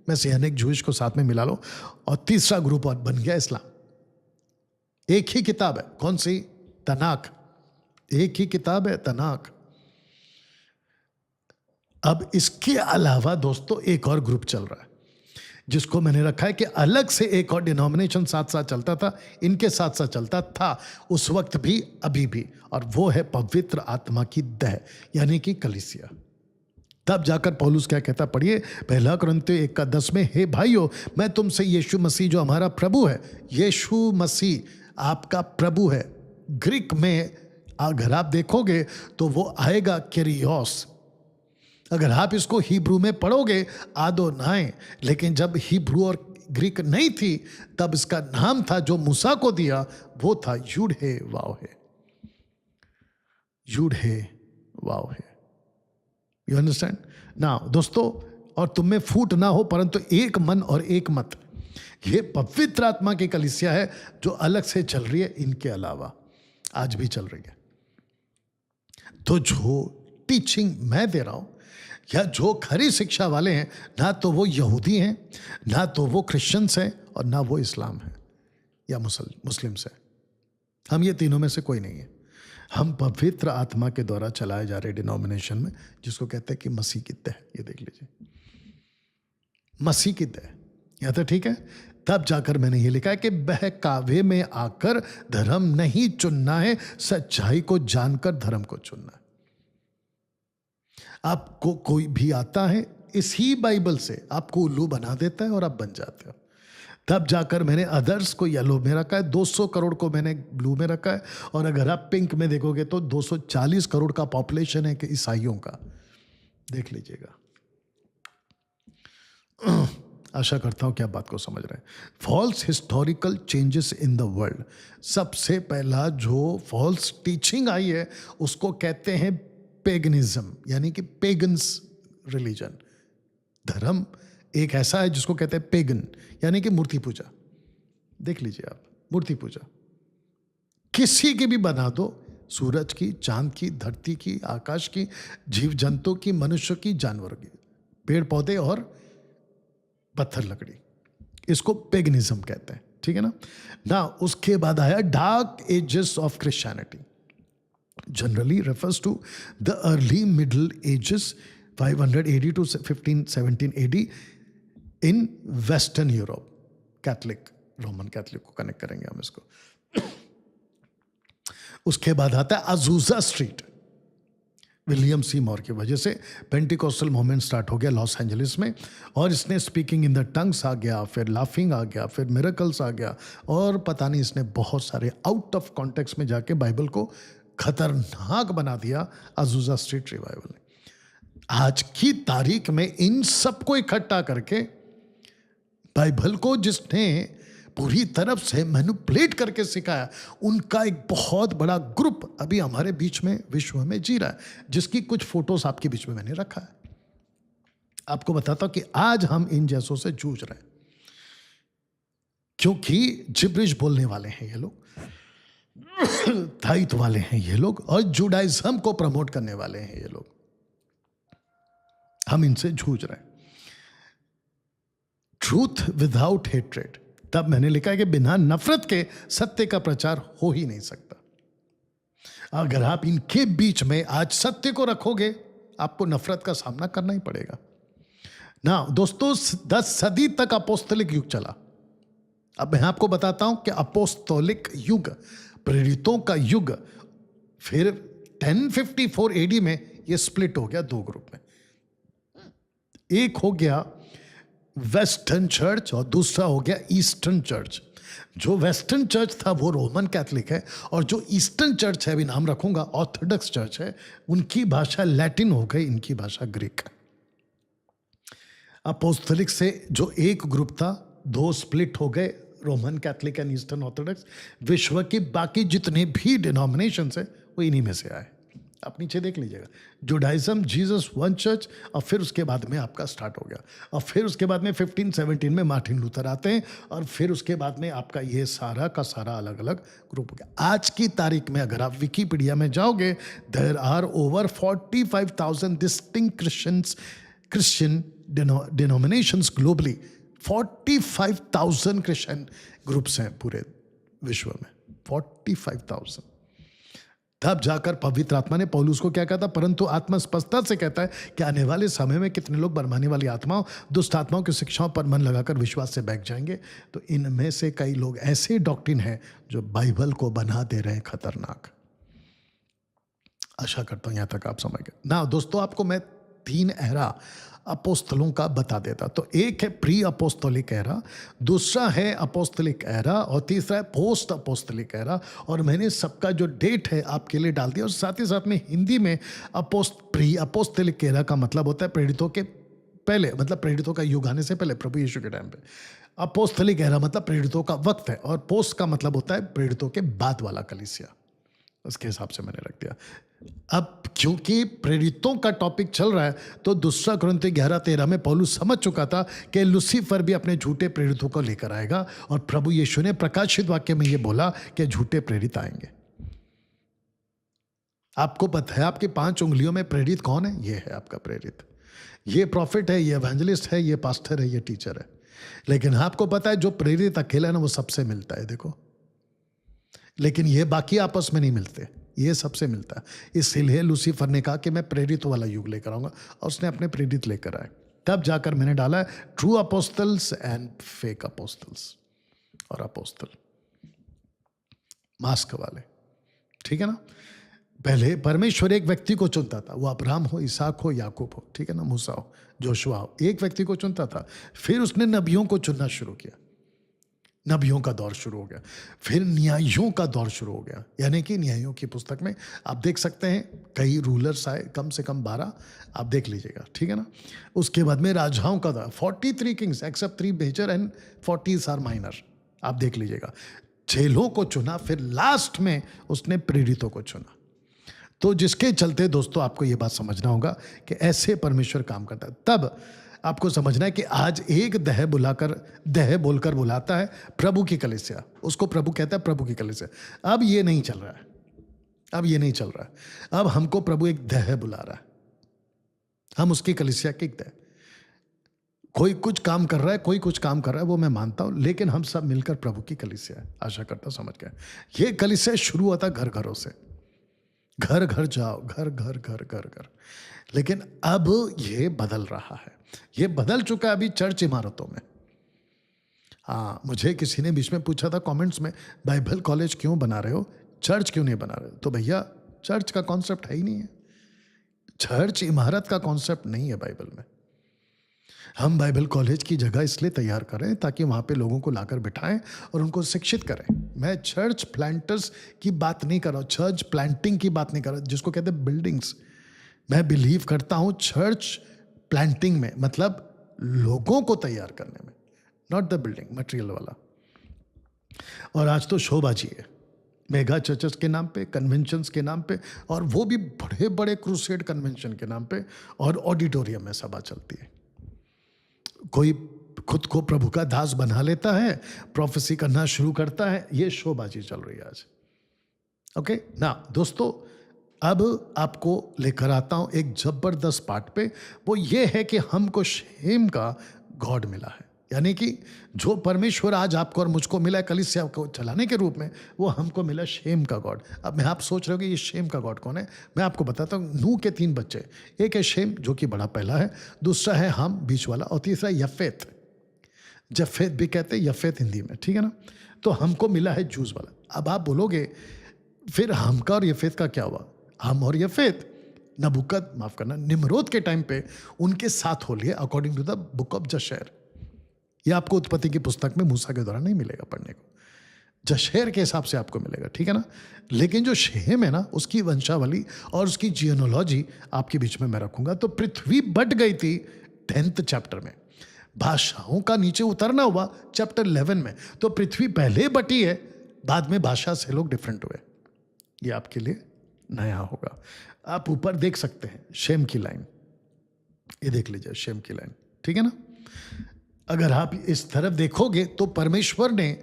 मैसियानिक जूइश को साथ में मिला लो, और तीसरा ग्रुप और बन गया इस्लाम। एक ही किताब है, कौन सी? तनाक। एक ही किताब है, तनाक। अब इसके अलावा दोस्तों एक और ग्रुप चल रहा है, जिसको मैंने रखा है कि अलग से एक और डिनोमिनेशन साथ साथ चलता था, इनके साथ साथ चलता था उस वक्त भी, अभी भी, और वो है पवित्र आत्मा की दह, यानी कि कलीसिया। तब जाकर पौलुस क्या कहता, पढ़िए 1 कुरिन्थियों 1:10 में, हे भाइयों, मैं तुमसे यीशु मसीह जो हमारा प्रभु है, यीशु मसीह आपका प्रभु है, ग्रीक में अगर आप देखोगे तो वो आएगा क्यूरियोस। अगर आप इसको हिब्रू में पढ़ोगे आदोनाय, लेकिन जब हिब्रू और ग्रीक नहीं थी तब इसका नाम था जो मूसा को दिया वो था yud he vav he, yud he vav he. You understand now दोस्तों? और तुम में फूट ना हो परंतु एक मन और एक मत। ये पवित्र आत्मा की कलीसिया है जो अलग से चल रही है, इनके अलावा आज भी चल रही है। तो जो टीचिंग मैं दे रहा हूं या जो खरी शिक्षा वाले हैं, ना तो वो यहूदी हैं, ना तो वो क्रिश्चियंस हैं, और ना वो इस्लाम है या मुस्लिम्स है। हम ये तीनों में से कोई नहीं है। हम पवित्र आत्मा के द्वारा चलाए जा रहे डिनोमिनेशन में, जिसको कहते हैं कि मसीह की तह। ये देख लीजिए, मसीह की तह। या तो ठीक है। तब जाकर मैंने ये लिखा है कि बहकावे में आकर धर्म नहीं चुनना है, सच्चाई को जानकर धर्म को चुनना है। आपको कोई भी आता है इसी बाइबल से आपको उल्लू बना देता है और आप बन जाते हो। तब जाकर मैंने अदर्स को येलो में रखा है, 200 करोड़ को मैंने ब्लू में रखा है, और अगर आप पिंक में देखोगे तो 240 करोड़ का पॉपुलेशन है कि ईसाइयों का। देख लीजिएगा। आशा करता हूं कि आप बात को समझ रहे हैं। False historical changes in the world. सबसे पहला जो फॉल्स टीचिंग आई है उसको कहते हैं पेगनिज्म, यानी कि पेगन्स रिलीजन। धर्म एक ऐसा है जिसको कहते हैं पेगन, यानी कि मूर्ति पूजा। देख लीजिए आप, मूर्ति पूजा किसी की भी बना दो, सूरज की, चांद की, धरती की, आकाश की, जीव जंतु की, मनुष्य की, जानवरों की, पेड़ पौधे और पत्थर लकड़ी, इसको पेगनिज्म कहते हैं। ठीक है ना। उसके बाद आया dark ages of Christianity. Generally refers to the early middle ages 500 AD to 1517 AD in western Europe. Catholic, Roman Catholic को कनेक्ट करेंगे हम इसको। उसके बाद आता है Azusa street. William Seymour की वजह से पेंटिकोस्टल मूवमेंट स्टार्ट हो गया लॉस एंजलिस में, और इसने स्पीकिंग इन द टंग्स आ गया, फिर लाफिंग आ गया, फिर मिरेकल्स आ गया, और पता नहीं इसने बहुत सारे आउट ऑफ कॉन्टेक्स्ट में जाके बाइबल को खतरनाक बना दिया अजूजा स्ट्रीट रिवाइवल ने। आज की तारीख में इन सबको इकट्ठा करके बाइबल को जिसने पूरी तरफ से मैनिपुलेट करके सिखाया, उनका एक बहुत बड़ा ग्रुप अभी हमारे बीच में विश्व में जी रहा है, जिसकी कुछ फोटोज आपके बीच में मैंने रखा है। आपको बताता हूं कि आज हम इन जैसों से जूझ रहे हैं, क्योंकि जिब्रिश बोलने वाले हैं ये लोग, दायित्व वाले हैं ये लोग, और जुडाइज्म को प्रमोट करने वाले हैं ये लोग। हम इनसे जूझ रहे हैं। Truth without hatred. तब मैंने लिखा है कि बिना नफरत के सत्य का प्रचार हो ही नहीं सकता। अगर आप इनके बीच में आज सत्य को रखोगे, आपको नफरत का सामना करना ही पड़ेगा ना। दोस्तों 10 सदी तक अपोस्तलिक युग चला। अब मैं आपको बताता हूं कि अपोस्तलिक युग, प्रेरितों का युग, फिर 1054 AD में यह स्प्लिट हो गया दो ग्रुप में। एक हो गया वेस्टर्न चर्च और दूसरा हो गया ईस्टर्न चर्च। जो वेस्टर्न चर्च था वो रोमन कैथलिक है, और जो ईस्टर्न चर्च है, अभी नाम रखूंगा, ऑर्थोडॉक्स चर्च है। उनकी भाषा लैटिन हो गई, इनकी भाषा ग्रीक। अपोस्तलिक से जो एक ग्रुप था, दो स्प्लिट हो गए, Roman Catholic and eastern Orthodox. विश्व की बाकी जितने भी डिनोमिनेशंस है वो इन्हीं में से आए। आप नीचे देख लीजिएगा, जुडाइज्म, जीसस वन चर्च, और फिर उसके बाद में आपका स्टार्ट हो गया, और फिर उसके बाद में 1517 में मार्टिन लूथर आते हैं, और फिर उसके बाद में आपका ये सारा का सारा अलग अलग ग्रुप हो गया। आज की तारीख में अगर आप विकिपीडिया में जाओगे, there are over 45,000 distinct Christian denominations globally. 45,000 Christian groups हैं पूरे विश्व में, 45,000। तब जाकर पवित्र आत्मा ने पौलुस को क्या कहता, परंतु आत्मा स्पष्टता से कहता है कि आने वाले समय में कितने लोग बरमाने वाली आत्माओं, दुष्ट आत्माओं की शिक्षाओं पर मन लगाकर विश्वास से बैठ जाएंगे। तो इनमें से कई लोग ऐसे डॉक्ट्रिन हैं जो बाइबल को बना दे रहे हैं खतरनाक। आशा करता हूं यहां तक आप समझ गए ना। दोस्तों आपको मैं 3 एरा अपोस्तलों का बता देता। तो एक है प्री अपोस्तलिक एरा, दूसरा है अपोस्तलिक एरा और तीसरा है पोस्ट अपोस्तलिक एरा। और मैंने सबका जो डेट है आपके लिए डाल दिया। और साथ ही साथ में हिंदी में प्री अपोस्तलिक एरा का मतलब होता है प्रेरितों के पहले, मतलब प्रेरितों का युग आने से पहले, प्रभु यीशु के टाइम पे। अपोस्तलिक एरा मतलब प्रेरितों का वक्त है, और पोस्ट का मतलब होता है प्रेरितों के बाद वाला कलीसिया। उसके हिसाब से मैंने रख दिया। अब क्योंकि प्रेरितों का टॉपिक चल रहा है, तो दूसरा कुरिन्थी 11:13 में पौलुस समझ चुका था कि लूसीफर भी अपने झूठे प्रेरितों को लेकर आएगा, और प्रभु यीशु ने प्रकाशित वाक्य में यह बोला कि झूठे प्रेरित आएंगे। आपको पता है आपकी 5 उंगलियों में प्रेरित कौन है? ये है आपका प्रेरित। ये प्रॉफिट है, ये एवेंजलिस्ट है, ये पास्टर है, ये टीचर है। लेकिन आपको पता है जो प्रेरित अकेला है ना, वो सबसे मिलता है, देखो। लेकिन ये बाकी आपस में नहीं मिलते, ये सबसे मिलता है। इसीलिए लूसीफर ने कहा कि मैं प्रेरित वाला युग लेकर आऊंगा, और उसने अपने प्रेरित लेकर आए। तब जाकर मैंने डाला है true apostles and fake apostles, और अपोस्टल मास्क वाले, ठीक है ना। पहले परमेश्वर एक व्यक्ति को चुनता था, वो अब्राहम हो, इसहाक हो, याकूब हो, ठीक है ना, मूसा हो, जोशुआ हो, एक व्यक्ति को चुनता था। फिर उसने नबियों को चुनना शुरू किया, नबियों का दौर शुरू हो गया। फिर न्यायियों का दौर शुरू हो गया, यानी कि न्यायियों की पुस्तक में आप देख सकते हैं कई रूलर्स आए, कम से कम 12 आप देख लीजिएगा, ठीक है ना। उसके बाद में राजाओं का दौर, 43 kings except 3 major and 40 are minor, आप देख लीजिएगा। चेलों को चुना, फिर लास्ट में उसने प्रेरितों को चुना। तो जिसके चलते दोस्तों आपको यह बात समझना होगा कि ऐसे परमेश्वर काम करता है। तब आपको समझना है कि आज एक दह बोलकर बुलाता है प्रभु की कलीसिया, उसको प्रभु कहता है, प्रभु की कलीसिया। अब ये नहीं चल रहा है, अब ये नहीं चल रहा है। अब हमको प्रभु एक दह बुला रहा है, हम उसकी कलीसिया की एक दह। कोई कुछ काम कर रहा है, कोई कुछ काम कर रहा है, वो मैं मानता हूं, लेकिन हम सब मिलकर प्रभु की कलीसिया है। आशा करता समझ गए। ये कलीसिया शुरू होता घर घरों से, घर घर जाओ, घर घर घर घर घर। लेकिन अब ये बदल रहा है, ये बदल चुका है अभी चर्च इमारतों में। हाँ, मुझे किसी ने बीच में पूछा था कमेंट्स में, बाइबल कॉलेज क्यों बना रहे हो, चर्च क्यों नहीं बना रहे हो? तो भैया चर्च का कॉन्सेप्ट है ही नहीं है, चर्च इमारत का कॉन्सेप्ट नहीं है बाइबल में। हम बाइबल कॉलेज की जगह इसलिए तैयार करें ताकि वहाँ पे लोगों को लाकर बिठाएं और उनको शिक्षित करें। मैं चर्च प्लांटर्स की बात नहीं कर रहा हूँ, चर्च प्लांटिंग की बात नहीं कर रहा, जिसको कहते हैं बिल्डिंग्स। मैं बिलीव करता हूँ चर्च प्लांटिंग में, मतलब लोगों को तैयार करने में, नॉट द बिल्डिंग मटेरियल वाला। और आज तो शोबाजी है मेगा चर्चेस के नाम पे, कन्वेंशंस के नाम पे, और वो भी बड़े बड़े क्रूसेड कन्वेंशन के नाम पे, और ऑडिटोरियम में सभा चलती है। कोई खुद को प्रभु का दास बना लेता है, प्रोफेसी करना शुरू करता है, ये शोबाजी चल रही है आज। ओके ना दोस्तों, अब आपको लेकर आता हूं एक जबरदस्त पार्ट पे। वो ये है कि हमको शेम का गॉड मिला है, यानी कि जो परमेश्वर आज आपको और मुझको मिला है कलीसिया को चलाने के रूप में, वो हमको मिला शेम का गॉड। अब मैं आप सोच रहे हो कि ये शेम का गॉड कौन है? मैं आपको बताता हूँ। नूह के 3 बच्चे, एक है शेम जो कि बड़ा पहला है, दूसरा है हम बीच वाला, और तीसरा यफेत। जफेत भी कहते हैं, यफेत हिंदी में, ठीक है ना। तो हमको मिला है जूस वाला। अब आप बोलोगे फिर हम का और यफेत का क्या हुआ? हम और यफेत निम्रोद के टाइम पे उनके साथ हो लिए, according to the book of Jasher. ये आपको उत्पत्ति की पुस्तक में मूसा के द्वारा नहीं मिलेगा पढ़ने को, जशेर के हिसाब से आपको मिलेगा, ठीक है ना। लेकिन जो शेम है ना, उसकी वंशावली और उसकी जियोनोलॉजी आपके बीच में मैं रखूंगा। तो पृथ्वी बट गई थी 10th चैप्टर में, भाषाओं का नीचे उतरना हुआ चैप्टर 11 में। तो पृथ्वी पहले बटी है, बाद में भाषा से लोग डिफरेंट हुए। ये आपके लिए नया होगा। आप ऊपर देख सकते हैं शेम की लाइन, ये देख लीजिए शेम की लाइन, ठीक है ना। अगर आप इस तरफ देखोगे तो परमेश्वर ने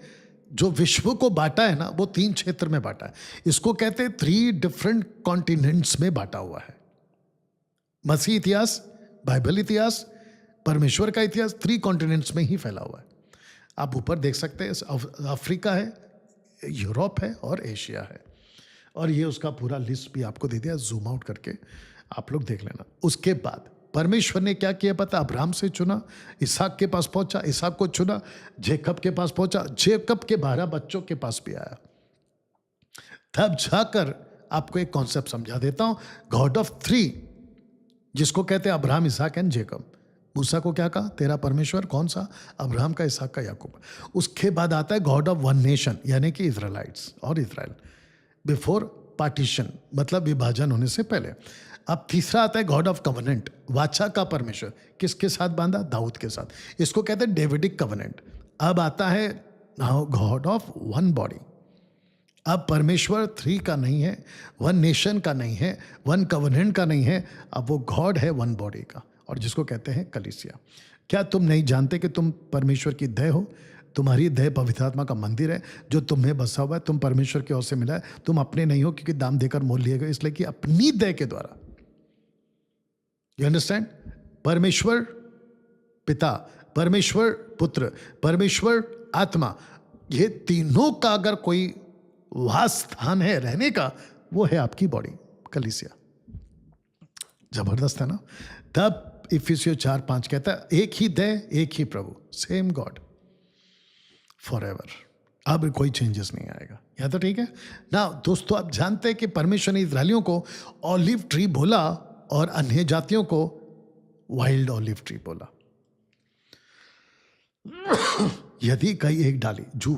जो विश्व को बांटा है ना, वो 3 क्षेत्र में बांटा है। इसको कहते हैं 3 डिफरेंट कॉन्टिनेंट्स में बांटा हुआ है। मसीह इतिहास, बाइबल इतिहास, परमेश्वर का इतिहास 3 कॉन्टिनेंट्स में ही फैला हुआ है। आप ऊपर देख सकते हैं, अफ्रीका है, यूरोप है और एशिया है। और ये उसका पूरा लिस्ट भी आपको दे दिया, जूम आउट करके आप लोग देख लेना। उसके बाद परमेश्वर ने क्या किया पता? अब्राहम से चुना, इसहाक के पास पहुंचा, इसहाक को चुना, जेकब के पास पहुंचा, जेकब के 12 बच्चों के पास भी आया। तब जाकर आपको एक कॉन्सेप्ट समझा देता हूं, गॉड ऑफ 3 जिसको कहते हैं अब्राहम, इसहाक एंड जेकब। मूसा को क्या कहा? तेरा परमेश्वर कौन सा? अब्राहम का, इसहाक का, याकूब। उसके बाद आता है गॉड ऑफ वन नेशन, यानी कि इजराइलाइट्स और इजराइल, बिफोर पार्टीशन, मतलब विभाजन होने से पहले। अब तीसरा आता है गॉड ऑफ कवनेंट, वाचा का परमेश्वर। किसके साथ बांधा? दाऊद के साथ। इसको कहते हैं डेविडिक कवनेंट। अब आता है now God of one body. अब परमेश्वर 3 का नहीं है, वन नेशन का नहीं है, वन कवनेंट का नहीं है, अब वो गॉड है वन बॉडी का, और जिसको कहते हैं कलीसिया। क्या तुम नहीं जानते कि तुम परमेश्वर की देह हो? तुम्हारी देह पवित्र आत्मा का मंदिर है जो तुम्हें बसा हुआ है। तुम परमेश्वर की ओर से मिला है, तुम अपने नहीं हो, क्योंकि दाम देकर मोल लिए गए, इसलिए कि अपनी देह के द्वारा। You understand? परमेश्वर पिता, परमेश्वर पुत्र, परमेश्वर आत्मा, ये तीनों का अगर कोई वास स्थान है रहने का, वो है आपकी बॉडी, कलीसिया। जबरदस्त है ना? तब इफिसियों 4:5 कहता है एक ही देह, एक ही प्रभु, सेम गॉड फॉर एवर। अब कोई चेंजेस नहीं आएगा। यह तो ठीक है ना दोस्तों? आप जानते हैं कि परमेश्वर ने इस्राएलियों को ऑलिव ट्री बोला और अन्य जातियों को वाइल्ड ऑलिव ट्री बोला। यदि कई एक डाली जू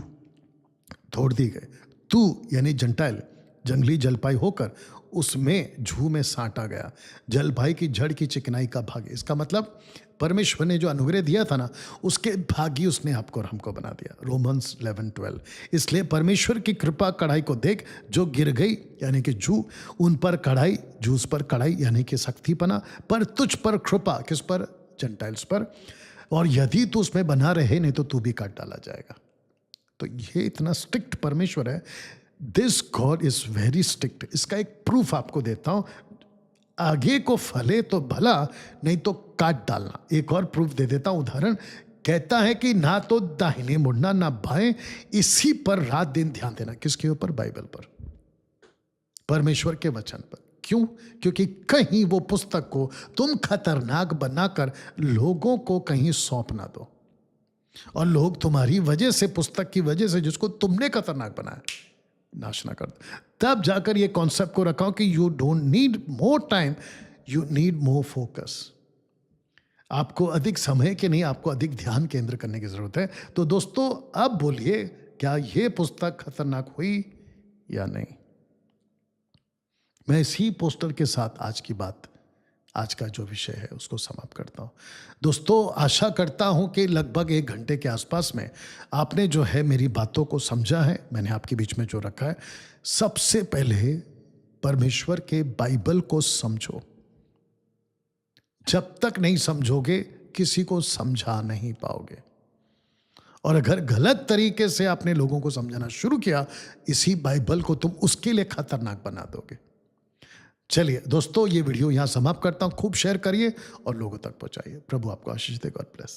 तोड़ दी गई, तू यानी जंटाइल जंगली जलपाई होकर उसमें जू में साटा गया, जलपाई की जड़ की चिकनाई का भाग। इसका मतलब परमेश्वर ने जो अनुग्रह दिया था ना, उसके भागी उसने आपको और हमको बना दिया। रोमन्स 11:12। इसलिए परमेश्वर की कृपा कढ़ाई को देख, जो गिर गई यानी कि जू, उन पर कढ़ाई, जूस पर कढ़ाई यानी कि शक्तिपना, पर तुझ पर कृपा, किस पर? जंटाइल्स पर। और यदि तू उसमें बना रहे, नहीं तो तू भी काट डाला जाएगा। तो ये इतना स्ट्रिक्ट परमेश्वर है। This God is very strict. इसका एक प्रूफ आपको देता हूं, आगे को फले तो भला, नहीं तो काट डालना। एक और प्रूफ दे देता हूं, उदाहरण। कहता है कि ना तो दाहिने मुड़ना ना बाएं, इसी पर रात दिन ध्यान देना। किसके ऊपर? बाइबल पर, परमेश्वर के वचन पर। क्यों? क्योंकि कहीं वो पुस्तक को तुम खतरनाक बनाकर लोगों को कहीं सौंप ना दो, और लोग तुम्हारी वजह से, पुस्तक की वजह से, जिसको तुमने खतरनाक बनाया, नाश ना कर दो। तब जाकर ये कॉन्सेप्ट को रखा कि you don't need more time, you need more focus. आपको अधिक समय के नहीं, आपको अधिक ध्यान केंद्र करने की जरूरत है। तो दोस्तों अब बोलिए, क्या ये पुस्तक खतरनाक हुई या नहीं? मैं इसी पोस्टर के साथ आज की बात, आज का जो विषय है, उसको समाप्त करता हूं। दोस्तों आशा करता हूं कि लगभग 1 घंटे के आसपास में आपने जो है मेरी बातों को समझा है। मैंने आपके बीच में जो रखा है, सबसे पहले परमेश्वर के बाइबल को समझो। जब तक नहीं समझोगे, किसी को समझा नहीं पाओगे। और अगर गलत तरीके से आपने लोगों को समझाना शुरू किया, इसी बाइबल को तुम उसके लिए खतरनाक बना दोगे। चलिए दोस्तों, ये वीडियो यहां समाप्त करता हूं। खूब शेयर करिए और लोगों तक पहुंचाइए। प्रभु आपको आशीष दे। God bless.